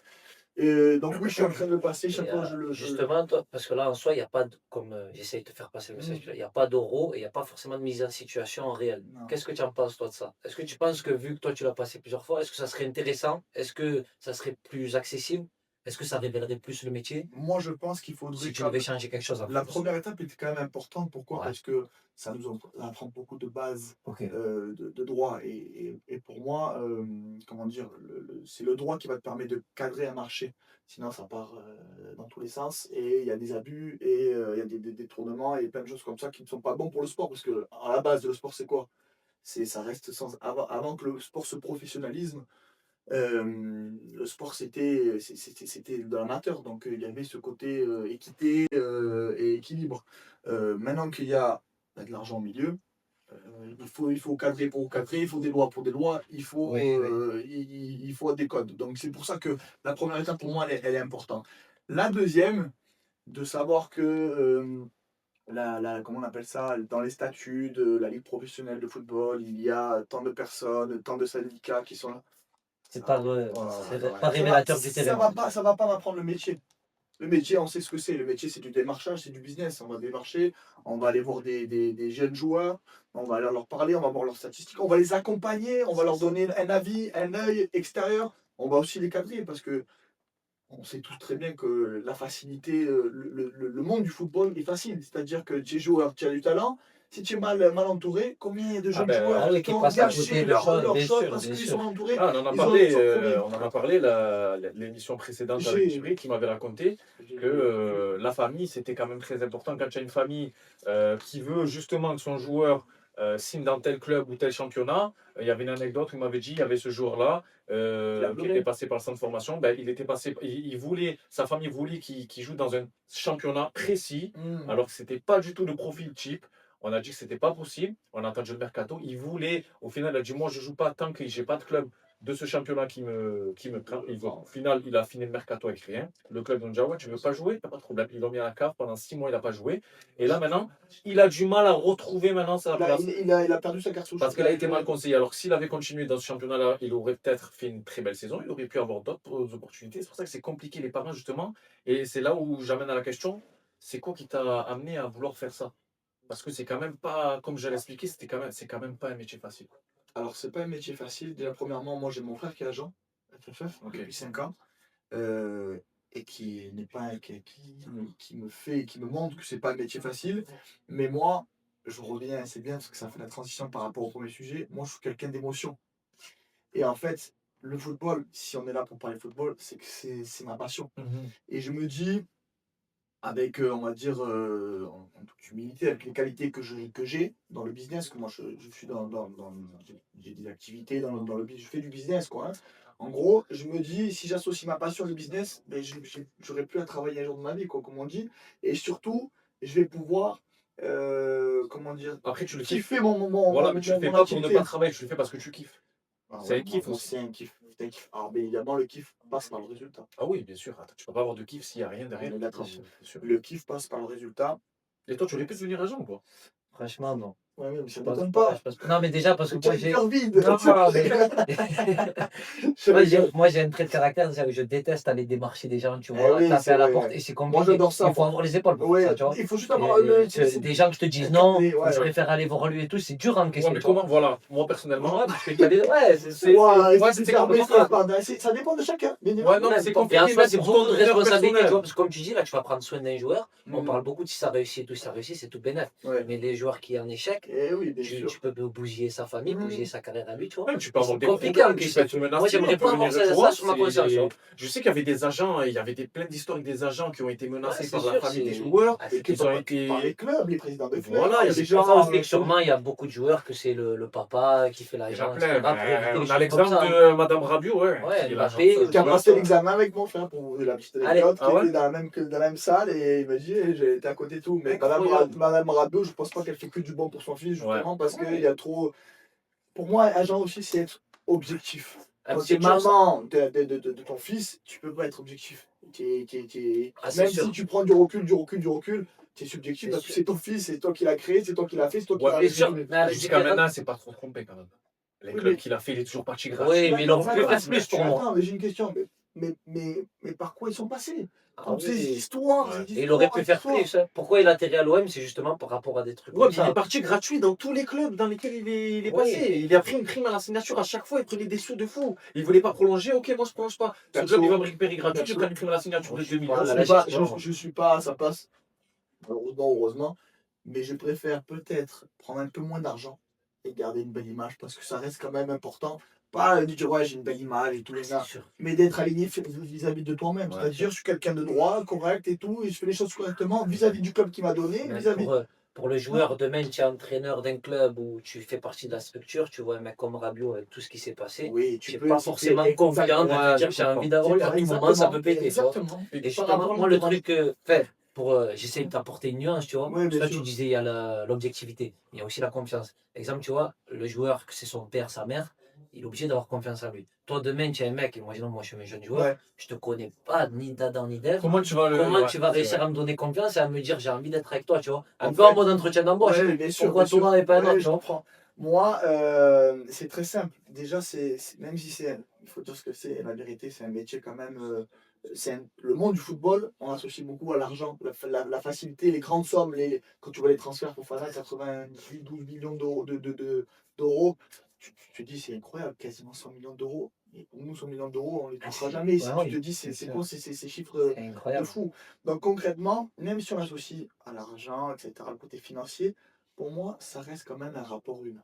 Et donc, oui, je suis en train de le passer.
Et
Chaque fois,
justement, toi, parce que là, en soi, il n'y a pas de, comme j'essaye de te faire passer le message, il n'y a pas d'euro et il n'y a pas forcément de mise en situation en réel.
Non.
Qu'est-ce que tu en penses, toi, de ça? Est-ce que tu penses que, vu que toi, tu l'as passé plusieurs fois, est-ce que ça serait intéressant? Est-ce que ça serait plus accessible? Est-ce que ça révélerait plus le métier?
Moi, je pense qu'il
Si
faudrait
tu
quand
devais
même.
changer quelque chose en
La
plus.
première étape était quand même importante. Pourquoi?
Ouais,
Parce que ça nous apprend beaucoup de bases
ok.
de droit. Et pour moi, comment dire, c'est le droit qui va te permettre de cadrer un marché. Sinon, ça part dans tous les sens. Et il y a des abus, et il y a des détournements, et plein de choses comme ça qui ne sont pas bons pour le sport. Parce que à la base, le sport, c'est quoi? Ça reste avant que le sport se professionnalise. Le sport, c'était de l'amateur, donc il y avait ce côté équité et équilibre. Maintenant qu'il y a de l'argent au milieu, il faut cadrer pour cadrer, il faut des lois pour des lois,
Oui, oui.
il faut des codes. Donc c'est pour ça que la première étape pour moi, elle est importante. La deuxième, de savoir que, comment on appelle ça, dans les statuts de la Ligue professionnelle de football, il y a tant de personnes, tant de syndicats qui sont là.
C'est pas,
Voilà,
c'est
ouais.
pas révélateur du
Ça
terrain.
ça va pas m'apprendre le métier. Le métier, on sait ce que c'est. Le métier, c'est du démarchage, c'est du business. On va démarcher, on va aller voir des jeunes joueurs, on va aller leur parler, on va voir leurs statistiques, on va les accompagner, on va leur donner un avis, un œil extérieur. On va aussi les cadrer parce que on sait tous très bien que la facilité, le monde du football est facile. C'est-à-dire que tu es joueur, tu as du talent. Si tu es mal entouré, combien de jeunes joueurs
Ah oui,
qui
qui
ont
passent à côté
gâché
de
leur
choses, bien
shot
sûr,
parce
bien
qu'ils
sûr.
sont entourés.
Ah, on en a
Ils
parlé,
sont pris.
on en a parlé l'émission précédente avec Thierry qui m'avait raconté que la famille, c'était quand même très important. Quand tu as une famille qui veut justement que son joueur signe dans tel club ou tel championnat, il y avait une anecdote où il m'avait dit, il y avait ce joueur-là
Il a
qui
pleuré.
était passé par le centre de formation, ben, il voulait, sa famille voulait qu'il joue dans un championnat précis, alors que c'était pas du tout le profil type. On a dit que c'était pas possible. On a entendu le mercato. Il voulait, au final, il a dit moi je joue pas tant que j'ai pas de club de ce championnat qui me prend. Au final, il a fini le mercato avec rien. Le club de Jawa, tu veux pas jouer, pas de problème. Ils l'ont mis à la cave pendant 6 mois, il a pas joué. Et là maintenant, il a du mal à retrouver maintenant sa place.
Il a perdu sa cartouche.
Parce qu'elle a été mal conseillée. Alors que s'il avait continué dans ce championnat-là, il aurait peut-être fait une très belle saison. Il aurait pu avoir d'autres opportunités. C'est pour ça que c'est compliqué les parents justement. Et c'est là où j'amène à la question, c'est quoi qui t'a amené à vouloir faire ça? Parce que c'est quand même pas, comme je l'ai expliqué, c'est quand même pas un métier facile.
Alors, c'est pas un métier facile. Déjà, premièrement, moi, j'ai mon frère qui est agent, FFF,
Ok.
depuis 5 ans, euh, et qui n'est pas, qui me fait, qui me montre que c'est pas un métier facile. Mais moi, je reviens, c'est bien parce que ça fait la transition par rapport au premier sujet. Moi, je suis quelqu'un d'émotion. Et en fait, le football, si on est là pour parler football, c'est que c'est ma passion. Et je me dis, avec, on va dire, en toute humilité, avec les qualités que j'ai dans le business, que moi je suis j'ai des activités dans le business, je fais du business, quoi. Hein. En gros, je me dis, si j'associe ma passion au business, ben, j'aurai plus à travailler un jour de ma vie, quoi, comme on dit. Et surtout, je vais pouvoir, comment dire,
Après, tu le kiffes.
kiffer mon,
Voilà, mais tu le fais pas pour ne
activité.
pas travailler, tu le fais parce que tu kiffes.
Ah
C'est un
ouais,
kiff
moi,
aussi.
c'est un kiff. C'est un kiff. Alors, bien évidemment, le kiff passe par le résultat.
Ah oui, bien sûr. Attends, tu peux pas avoir de kiff s'il n'y a rien
On
derrière.
est d'accord.
Bien sûr.
Le kiff passe par le résultat.
Et toi, tu aurais pu devenir agent ou pas?
Franchement, non.
Ouais, mais ça
Je
ne
pense
m'étonne
pas,
pas.
je pense pas. Non, mais déjà, parce que
Tu as
moi,
le
j'ai.
cœur vide.
Non, mais-
Je
Moi,
rigole.
moi, j'ai un trait de caractère, c'est que je déteste aller démarcher des gens, tu
Eh
vois,
oui,
taper
c'est
à la
vrai.
porte, et c'est
Moi,
compliqué.
j'adore ça.
Il faut avoir les épaules pour
Ouais,
ça, tu vois.
il faut juste
Et
avoir le.
des gens qui te disent non,
Ouais,
ou je
ouais.
préfère aller voir lui et tout, c'est dur à
Ouais,
encaisser.
mais
tu vois.
comment, voilà, moi personnellement,
Ouais, parce qu'il y a des. Ouais, c'est.
Ouais,
ouais,
c'est
c'est
fermé,
compliqué.
c'est pas- ça dépend de chacun. Bien
Ouais,
évidemment.
non, mais c'est
Et
compliqué.
en soi,
même
c'est
pour
beaucoup
ton
de
honneur
responsabilité, tu
personnel.
vois, parce que comme tu dis, là, tu vas prendre soin d'un joueur. On
Mhm.
parle beaucoup de si ça réussit et tout, si ça réussit, c'est tout bénef.
Ouais.
Mais les joueurs qui en échec,
Eh oui, bien
tu
sûr.
peux bousiller sa famille,
Mhm.
bousiller sa carrière à lui, tu vois.
Même tu peux avoir
C'est
des
compliqué à
problèmes, tu peux
encaisser.
être menacé.
Moi, j'aimerais
on peut
pas avoir
venir,
ça,
tu vois,
sur ma conscience. Tu vois.
je sais qu'il y avait des agents, il y avait plein d'histoires avec des agents qui ont été
Ouais,
menacés
c'est
par la
sûr,
famille des
c'est.
joueurs,
Ah,
Et
c'est
qui
qu'ils ont été.
par les clubs, les présidents de clubs,
Voilà, il y a
les
des
C'est pour ça
gens.
aussi que sûrement il y a beaucoup de joueurs que c'est le papa qui fait
Il y en a
l'agent,
plein.
etc. pour éviter les
On a
choses comme
l'exemple
ça.
de Madame Rabiot, ouais,
Ouais,
qui est
Mbappé,
l'agent.
Qui a
Ouais,
passé
ça.
l'examen avec mon frère pour vous donner la petite
Allez.
anecdote,
Ah
qui
ouais?
était dans la même salle et il m'a dit j'ai été à côté de tout. Mais
Incroyable.
Madame Rabiot, je pense pas qu'elle fait que du bon pour son fils,
Ouais.
justement, parce
Ouais.
qu'il y a trop. Pour moi, agent aussi, c'est être objectif.
Ah,
Quand
c'est
tu es
dur, ça.
maman de ton fils, tu peux pas être objectif.
Ah, c'est
Même
sûr.
si tu prends du recul, tu es subjectif
C'est
parce que
sûr.
c'est ton fils, c'est toi qui l'as créé, c'est toi qui l'as fait, c'est toi qui
Ouais,
l'as
C'est sûr.
résumé.
Mais avec
Jusqu'à
des-
maintenant, c'est pas trop trompé quand même. Les
Oui,
clubs
mais-
qu'il a fait, il est toujours parti
Oui,
gratuit.
mais ils l'ont
D'accord,
fait plus pour moi.
Attends, mais j'ai une question. Mais par quoi ils sont passés?
Ah
Toutes ces
oui.
histoires.
Ouais.
ces
Et il aurait
histoires,
pu faire
histoires.
plus. Hein. Pourquoi il a atterri à l'OM? C'est justement par rapport à des trucs
Ouais,
comme
mais il est
ça.
parti gratuit dans tous les clubs dans lesquels il est
Oui.
passé. Il a pris une prime à la signature à chaque fois, il prenait des sous de fou. Il voulait pas prolonger, ok, moi je prolonge pas. Ce
Perso,
club, il va me récupérer gratuit, je
perso.
prends une prime à la signature de 2000
Voilà,
Je
la
suis pas,
gestion.
je suis pas à sa place, heureusement, mais je préfère peut-être prendre un peu moins d'argent et garder une belle image parce que ça reste quand même important. Pas de dire ouais, j'ai une belle image et tout,
C'est sûr.
mais d'être aligné vis-à-vis de toi-même.
Ouais.
C'est-à-dire, je suis quelqu'un de droit, correct et tout, et je fais les choses correctement vis-à-vis du club qui m'a donné,
Mais
vis-à-vis.
pour le joueur, demain, tu es entraîneur d'un club où tu fais partie de la structure, tu vois un mec comme Rabiot avec tout ce qui s'est passé.
Oui,
Tu
tu
n'es
peux
pas
citer
forcément
exactement.
confiant de
Ouais,
te dire
je
j'ai
comprends.
envie d'avoir. À tout moment, ça peut péter. Tu vois.
Exactement.
Et
Par
justement,
rapport
moi,
à
le
l'entourage.
truc j'essaie de t'apporter une nuance, tu vois.
Ouais, bien
Toi,
sûr.
tu disais, il y a l'objectivité, il y a aussi la confiance. Exemple, tu vois, le joueur, que c'est son père, sa mère, il est obligé d'avoir confiance en lui. Toi, demain, tu es un mec, imaginons, moi, je suis un jeune joueur,
Ouais.
je te connais pas, ni d'Adam, ni d'Ève.
Comment tu vas
Comment tu vas réussir à me donner confiance et à me dire, j'ai envie d'être avec toi, tu vois. Un
En
peu
fait-
en mode entretien d'embauche.
Ouais, bien sûr.
Pourquoi
bien sûr.
toi et pas un autre,
Ouais,
tu
je
vois.
comprends. Moi, c'est très simple. Déjà, même si c'est il faut dire ce que c'est. La vérité, c'est un métier quand même. Le monde du football, on associe beaucoup à l'argent, la facilité, les grandes sommes. Quand tu vois les transferts pour Fofana, 90, 12 millions d'euros, tu te dis c'est incroyable, quasiment 100 millions d'euros. Et pour nous, 100 millions d'euros, on ne les touchera jamais. Si
Ouais,
tu te
oui,
dis,
c'est
c'est
sûr.
quoi ces chiffres
C'est
de
incroyable.
fou. Donc concrètement, même si on associe à l'argent, etc., le côté financier, pour moi, ça reste quand même un rapport humain.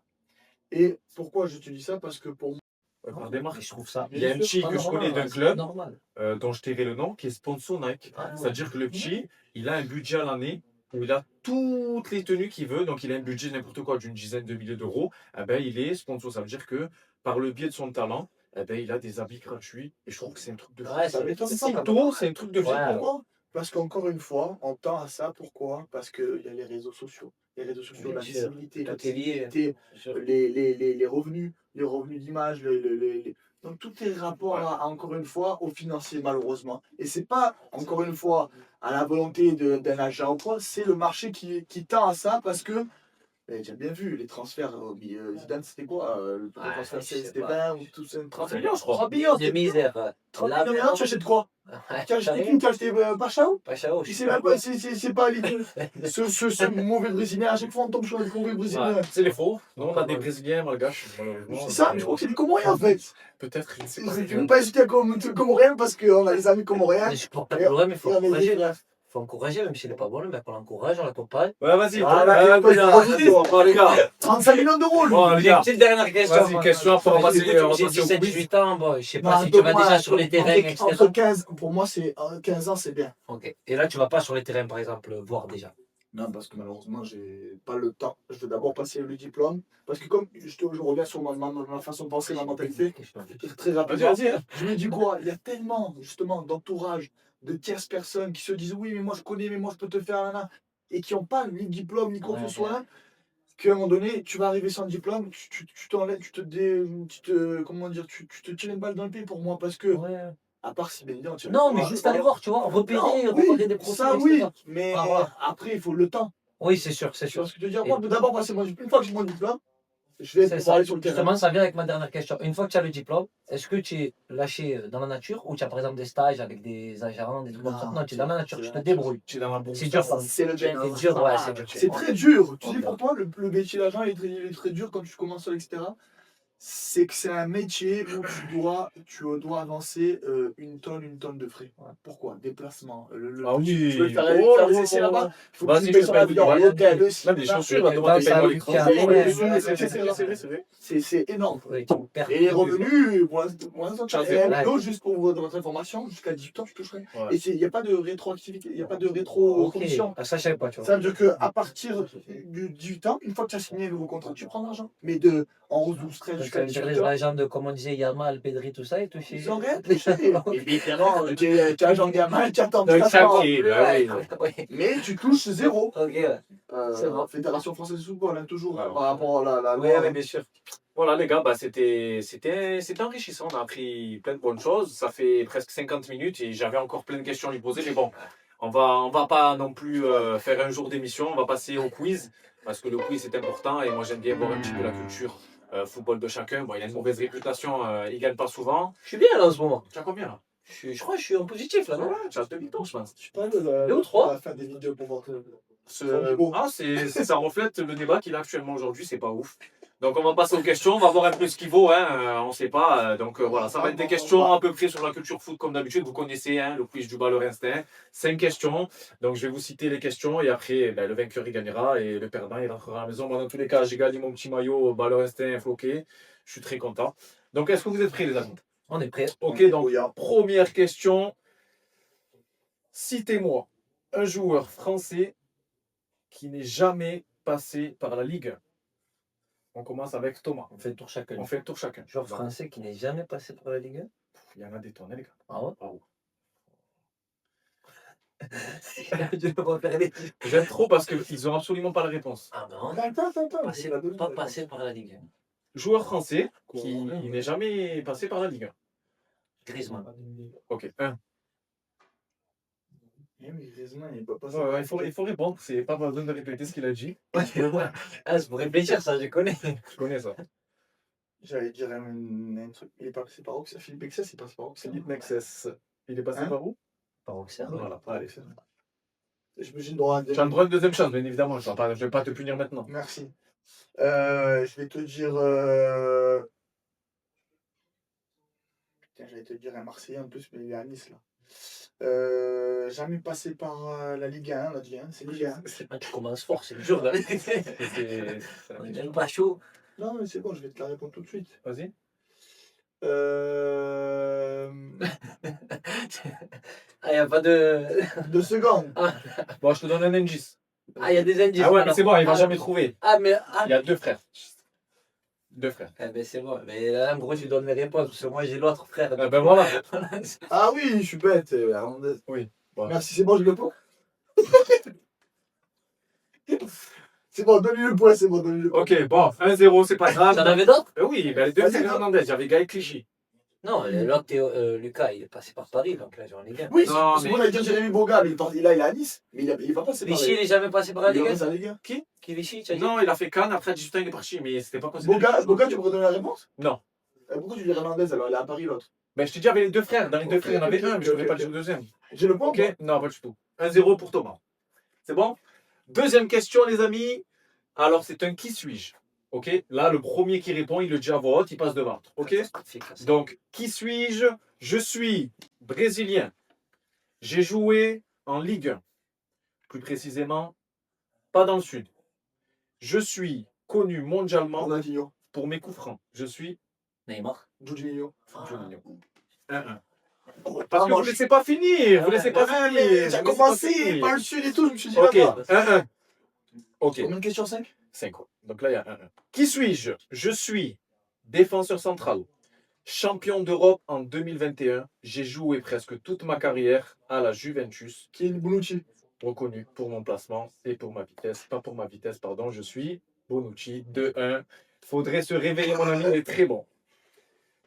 Et pourquoi je te dis ça? Parce que pour moi,
Ouais, par
Non,
démarche.
mais je trouve ça
Il y a un
bien sûr,
petit
pas
que je connais
normal,
d'un
ouais, c'est pas
club
normal.
dont je tairai le nom, qui est sponsor Nike.
Ah ouais.
C'est-à-dire que le petit, il a un budget à l'année où il a toutes les tenues qu'il veut. Donc, il a un budget n'importe quoi d'une dizaine de milliers d'euros. Eh ben, il est sponsor. Ça veut dire que par le biais de son talent, eh ben, il a des habits gratuits. Et je trouve que c'est un truc de fou.
Ouais,
ça
c'est
m'étonne
Si
pas.
tôt, c'est un truc de fou.
Ouais.
Pourquoi? Parce qu'encore une fois, on tend à ça. Pourquoi? Parce qu'il y a les réseaux sociaux. Les réseaux sociaux,
bien
la
sûr.
visibilité,
Tout est lié.
l'accessibilité,
Bien sûr.
les revenus d'image. Donc tout est rapport
Ouais.
encore une fois, au financier, malheureusement. Et c'est pas, encore une fois, à la volonté d'un agent ou quoi, c'est le marché qui tend à ça parce que, j'ai bien vu, les transferts, Zidane, c'était quoi? Le
Ouais,
transfert,
je sais
c'était
pas.
20 ou tout ça,
30 millions, je crois.
30 millions,
De misère.
30
Là,
millions, maintenant, tu achètes quoi?
ouais,
Tu as acheté
sérieux?
qui? Tu as acheté Pachao?
Pas Chao,
Il
je
sait
sais
même
pas.
pas, c'est pas ce mauvais Brésilien. À chaque fois, on tombe sur un mauvais Brésilien.
Ouais, c'est les faux. Nous, on a des Brésiliens, malgaches. Malheureusement,
C'est ça, je crois que c'est des Comoriens en fait.
Peut-être, je ne sais pas.
Je ne veux pas hésiter à Comoriens parce qu'on a des amis Comoriens.
Mais je supporte pas le mais il faut
Et on est des
encourager.
frères.
Faut encourager, même s'il n'est pas bon, le mec, on l'encourage, on l'accompagne.
Ouais, vas-y.
Voilà,
Vas-y,
vas-y.
bon, les gars.
35 millions d'euros, lui.
Bon, les
J'ai une
gars.
petite dernière question.
Vas-y, question, après, on va passer
J'ai
on va passer au
17,
quiz.
18 ans, bon, je sais
Non,
pas si tu vas
moi,
déjà sur les terrains, etc.
Entre 15, pour moi, c'est 15 ans, c'est bien.
Ok. Et là, tu vas pas sur les terrains, par exemple, voir déjà.
Non, parce que malheureusement, j'ai pas le temps. Je veux d'abord passer le diplôme. Parce que comme je reviens sur ma façon de penser, ma mentalité, très rapidement.
Vas-y, hein.
Je me dis quoi? Il y a tellement, justement, d'entourage, de tierces personnes qui se disent oui, mais moi je connais, mais moi je peux te faire, nana, et qui n'ont pas ni diplôme, ni quoi que
Ouais,
ce soit, qu'à un moment donné, tu vas arriver sans diplôme, tu t'enlèves, comment dire, tu te tires une balle dans le pied pour moi, parce que,
Ouais.
à part si bien évidemment, tu
Non, mais juste aller voir, tu vois, repérer,
Non,
repérer des
oui,
profils,
ça oui,
etc.
mais
Ah, voilà.
après, il faut le temps.
Oui, c'est sûr, c'est
Tu vois
sûr.
ce que je veux dire?
Et-
Moi, d'abord passer mon diplôme. Une fois que j'ai mon diplôme, je vais
C'est
pouvoir
ça.
aller sur le terrain.
Justement, ça vient avec ma dernière question. Une fois que tu as le diplôme, est-ce que tu es lâché dans la nature ou tu as par exemple des stages avec des agents, des trucs comme ça? Non, tu es dans la nature, tu te débrouilles.
Tu es dans la bourse.
C'est dur, quoi.
C'est le
C'est dur, ouais, c'est dur.
C'est très dur. Tu
Ok.
sais pourquoi le métier d'agent il est très dur quand tu commences seul, etc. C'est que c'est un métier où tu dois avancer une tonne de frais.
Ouais.
Pourquoi? Déplacement.
Ah oui.
Tu veux faire
Oh,
les essais là-bas, il faut que
Vas-y,
tu
je
payes
te
sur
paye
l'avion,
tout.
l'hôtel, le
Même les
cinéma.
chaussures, là,
Et
devant
quand
tes
ça
paiements
lui
l'écran.
tient,
C'est
ouais.
vrai.
C'est énorme.
Oui, tu perds.
Et les revenus, pour l'instant,
Tu as
et
zéro.
l'autre, juste pour votre information, jusqu'à 18 ans, tu toucherais.
Ouais.
Et il n'y a pas de rétroactivité, il n'y a pas de rétro-commission.
Ok. Ah, ça, je savais pas, tu vois.
Ça veut dire qu'à partir du 18 ans, une fois que tu as signé le nouveau contrat, tu prends l'argent. Mais de 11, 12, 13
Ça
jusqu'à
veut dire
18
les
ans,
agents de, comme on disait, Yamal, Pedri, tout ça, ils touchaient.
ils ont rien touché. Évidemment, tu es agent gamin, tu attends
Donc,
tout
ça,
ça.
oui, bah oui.
Oui.
Mais tu touches zéro.
Ok, ouais. C'est bon.
Fédération française de football, hein, toujours,
Ouais.
par rapport à la
Oui,
loi.
oui, bien sûr. Voilà, les gars, bah, c'était enrichissant. On a appris plein de bonnes choses. Ça fait presque 50 minutes et j'avais encore plein de questions à lui poser. Mais bon, on va pas non plus faire un jour d'émission. On va passer au quiz parce que le quiz c'est important et moi j'aime bien voir un petit peu la culture football de chacun. Bon, il a une mauvaise réputation, il gagne pas souvent.
Je suis bien là en ce moment.
Tu as combien là?
Je crois que je suis en positif là, non?
Ouais, tu as 2 victoires, je pense.
Je sais pas,
Deux ou trois?
on va faire des vidéos pour voir que.
Ça reflète le débat qu'il a actuellement aujourd'hui, c'est pas ouf. Donc on va passer aux questions, on va voir un peu ce qu'il vaut, hein, on sait pas. Donc voilà, ça va être des questions à peu près sur la culture foot comme d'habitude. Vous connaissez hein, le quiz du balleur instinct. 5 questions, donc je vais vous citer les questions et après ben, le vainqueur il gagnera et le perdant il rentrera à la maison. Moi dans tous les cas j'ai gagné mon petit maillot balleur instinct floqué, je suis très content. Donc est-ce que vous êtes prêts les amis?
On est prêt.
Ok, donc première question. Citez-moi un joueur français qui n'est jamais passé par la Ligue 1. On commence avec Thomas.
On fait le tour chacun.
On fait le tour chacun.
Joueur français qui n'est jamais passé par la Ligue 1.
Il y en a des tonnes, les gars.
Ah ouais?
Bravo.
Je ne peux pas faire les.
J'aime trop parce qu'ils n'ont absolument pas la réponse.
Ah non,
Attends.
pas passé par la Ligue 1.
Joueur français qui n'est jamais passé par la Ligue 1.
Griezmann.
Ok, 1.
Griezmann, il peut pas
Il faut répondre, c'est pas besoin de répéter ce qu'il a dit.
Ah, c'est pour réfléchir, ça, je connais.
Je connais ça.
J'allais dire un truc. Il est passé par Auxerre. Philippe Mexès, il passe par Auxerre.
Philippe Mexès. Il est passé
Hein
par où?
Par Auxerre.
Voilà, allez.
Je me suis droit à
Tu as le droit à une deuxième chance, bien évidemment. Je ne vais pas te punir maintenant.
Merci. Je vais te dire. Putain, j'allais te dire un Marseillais en plus, mais il est à Nice là. Jamais passé par la Ligue 1, on a dit, hein, c'est Ligue 1.
Ah, tu commences fort, c'est dur là. On est même pas chaud.
Non, mais c'est bon, je vais te la répondre tout de suite.
Vas-y.
Ah, y a pas de.
2 secondes.
Bon, je te donne un indice.
Ah, il y a des indices.
Ah ouais, mais
alors.
c'est bon, il va
Ah,
jamais trouver.
Ah, mais. Ah,
Il y a 2 frères. 2 frères.
eh ben c'est bon. Mais là, en gros, tu donnes les réponses. Parce que moi, j'ai l'autre frère.
Ah ben voilà.
Ah oui, je suis bête, Hernandez.
Oui. Bon.
Merci, c'est bon, je le prends. C'est bon, donne-lui le point, c'est bon, donne-lui le point.
Ok, bon, 1-0, c'est pas grave.
T'en avais d'autres?
Oui, ben les 2
Vas-y,
frères
non.
Hernandez. Il y avait Gaël Clichy.
Non, l'autre, Lucas, il est passé par Paris. Donc là, j'en ai bien.
Oui,
Non,
c'est
mais-
bon, on a dit Jérémy Boga, mais il est à Nice, mais il va pas se
Vichy, il est jamais passé par la Ligue 1?
la Ligue 1.
Qui?
Qui Vichy, tu as dit?
Non, il a fait Cannes, après 18 ans, il est parti, mais c'était pas considéré.
Boga, tu me redonnes la réponse?
Non.
Pourquoi tu dis Hernandez alors? Il est à Paris l'autre.
Ben je t'ai dit, il y avait les 2 frères. Dans les 2
Ok,
frères, il y en avait
ok,
un, mais je ne
ok,
pouvais pas
ok.
dire le deuxième.
J'ai le point ou
Ok?
pas?
Non, pas du tout. 1-0 pour Thomas. C'est bon? Deuxième question, les amis. Alors, c'est un qui suis-je? Ok? Là, le premier qui répond, il le dit à voix haute, il passe devant. Ok?
Efficace.
Donc, qui suis-je? Je suis brésilien. J'ai joué en Ligue 1. Plus précisément, pas dans le Sud. Je suis connu mondialement
Ronaldinho.
pour mes coups francs. Je suis
Neymar.
Juninho.
Juninho. 1-1.
Oh,
Parce que vous ne laissez pas finir. Vous ne laissez pas
Ouais,
finir.
mais
Vous
j'ai
laissez pas
commencé
finir.
par le Sud et tout, je me suis dit
Ok,
là-bas.
1-1. Ok,
Combien de questions? 5?
5. Donc là, il y a 1-1. Qui suis-je? Je suis défenseur central. Champion d'Europe en 2021. J'ai joué presque toute ma carrière à la Juventus.
Qui est Bonucci?
Reconnu pour mon placement et pour ma vitesse. Pas pour ma vitesse, pardon. Je suis Bonucci. 2-1. Faudrait se réveiller, mon ami. Il est très bon.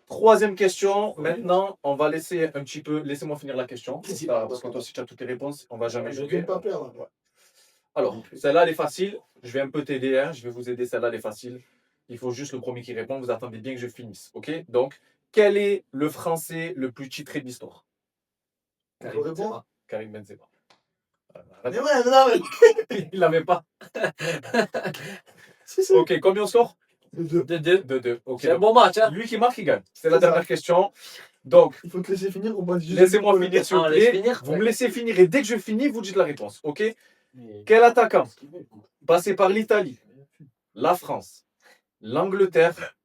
Troisième question. Maintenant, on va laisser un petit peu. Laissez-moi finir la question. Parce que toi aussi, tu as toutes les réponses. On va jamais
Je ne
jouer.
vais pas perdre.
Ouais. Alors, celle-là, elle est facile. Je vais un peu t'aider. Hein. Je vais vous aider. Celle-là, elle est facile. Il faut juste le premier qui répond. Vous attendez bien que je finisse. OK? Donc, quel est le Français le plus titré de l'histoire?
On peut répondre?
Karim Benzema.
Mais ouais, non, mais.
Il l'avait pas.
Si, si.
OK, combien on score?
2-2.
2-2. OK.
C'est un bon match, hein?
Lui qui marque, il gagne. C'est la
C'est ça.
dernière question. Donc,
Il faut te laisser finir ou pas?
laissez-moi finir, s'il
Ah,
vous
on laisse
plaît.
finir?
Vous me laissez finir et dès que je finis, vous dites la réponse. OK? Quel attaquant, passé par l'Italie, la France, l'Angleterre,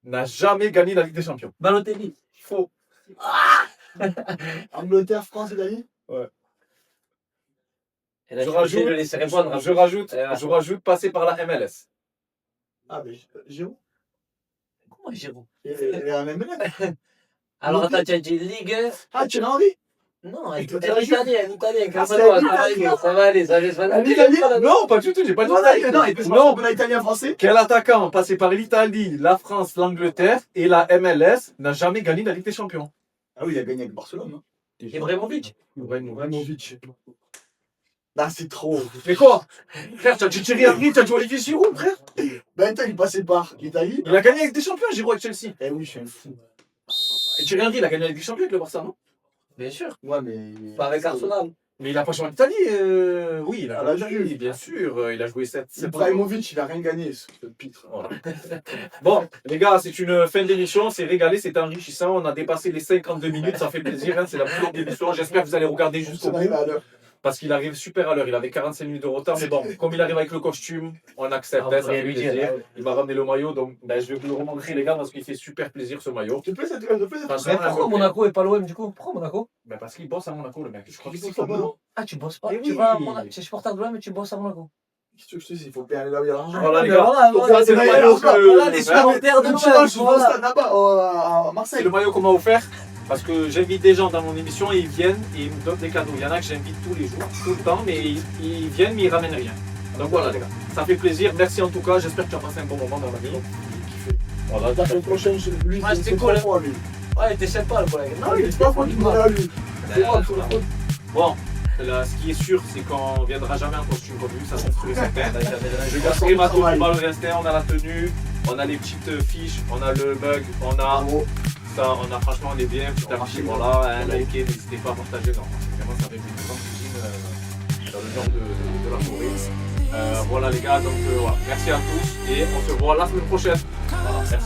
n'a jamais gagné la Ligue des Champions?
Balotelli.
Faux.
Angleterre, France, Italie?
Et là,
Je
je suis obligé de
rajoute,
le laisser répondre.
je rajoute passer par la MLS.
Ah, mais Giroud?
Comment Giroud?
Il est à la même lettre.
Alors, attends, tu as dit Ligue 1.
Ah, Thierry Henry?
Non,
Tu veux
un
dire la
Italien,
Ah, c'est
calme-toi,
l'italien.
ça va aller, ça va aller.
L'italien?
Non, pas du tout, j'ai pas dit
Non,
ça.
non, il peut se
Non.
on a italien français.
Quel attaquant, passé par l'Italie, la France, l'Angleterre et la MLS, n'a jamais gagné la Ligue des Champions?
Ah oui, il a gagné avec Barcelone. Hein.
Ibrahimovic.
Ibrahimovic.
Ah, c'est trop.
Mais quoi? Frère, tu as dit Thierry Henry, tu as dit Olivier Giroud, frère.
Ben, il passait par l'Italie.
Il a gagné avec des champions, Giroud avec Chelsea.
Eh oui, je suis un fou.
Et Thierry Henry, il a gagné avec des champions avec le Barça, non?
Bien sûr.
Ouais, mais.
Pas avec Arsenal.
Mais il a pas joué en Italie. Oui, il a
Ah,
joué en
la
Italie,
Juve.
bien sûr. Il a joué 7.
Ibrahimovic, il a rien gagné, ce pitre.
Voilà. Bon, les gars, c'est une fin d'émission. C'est régalé, c'est enrichissant. On a dépassé les 52 minutes. Ça fait plaisir. Hein, c'est la plus longue émission. J'espère que vous allez regarder jusqu'au
Ça
bout.
arrive à l'heure.
Parce qu'il arrive super à l'heure. Il avait 45 minutes de retard. Mais bon, comme il arrive avec le costume, on accepte.
On
hein,
peut
ça
rien
fait
lui dire,
plaisir.
hein.
Il m'a ramené le maillot. Donc, ben, je vais vous le remontrer, les gars, parce qu'il fait super plaisir ce maillot.
Tu te plais cette te plaît cette
Enfin,
Mais pourquoi Monaco et pas l'OM du coup? Pourquoi Monaco?
Ben, parce qu'il bosse à Monaco, le mec. Je crois
Il
qu'il
bosse
c'est
à Monaco.
Ah, tu bosses pas?
Eh
Tu
oui.
vas à Monaco. Tu es supporter de l'OM et tu bosses à Monaco.
Qu'est-ce que je te dis? Il faut bien aller là où il y a l'argent.
Voilà, les
Mais
gars.
voilà,
Donc,
voilà,
ça, c'est le
mais
maillot
voilà, les
que.
supporters de
Le
l'OM.
dimanche, je vais au
Voilà.
stade là-bas, à
C'est
Marseille.
le maillot qu'on m'a offert parce que j'invite des gens dans mon émission et ils viennent et ils me donnent des cadeaux. Il y en a que j'invite tous les jours, tout le temps, mais ils viennent mais ils ramènent rien. Donc voilà les gars, ça fait plaisir. Merci en tout cas, j'espère que tu as passé un bon moment dans la vie. Voilà,
La semaine prochaine, lui,
Ouais, c'était
c'est
cool,
pas
hein.
moi, lui.
Ouais, t'es sympa le collègue.
Non, il est pas moi qui me à lui. C'est moi, c'est la faute.
Bon, là, ce qui est sûr, c'est qu'on ne viendra jamais en costume comme lui, ça c'est sûr et certain. Je
Je
garderai ma tenue, le restait, on a la tenue, On a les petites fiches, on a le mug, on a
Bravo.
ça, franchement, on est bien. Petit à
On
petit,
marche
voilà,
bien.
likez, n'hésitez pas à partager. Non, vraiment, ça fait une grande cuisine dans le nord de la forêt. Voilà les gars, donc voilà. Merci à tous et on se voit la semaine prochaine. Voilà, merci.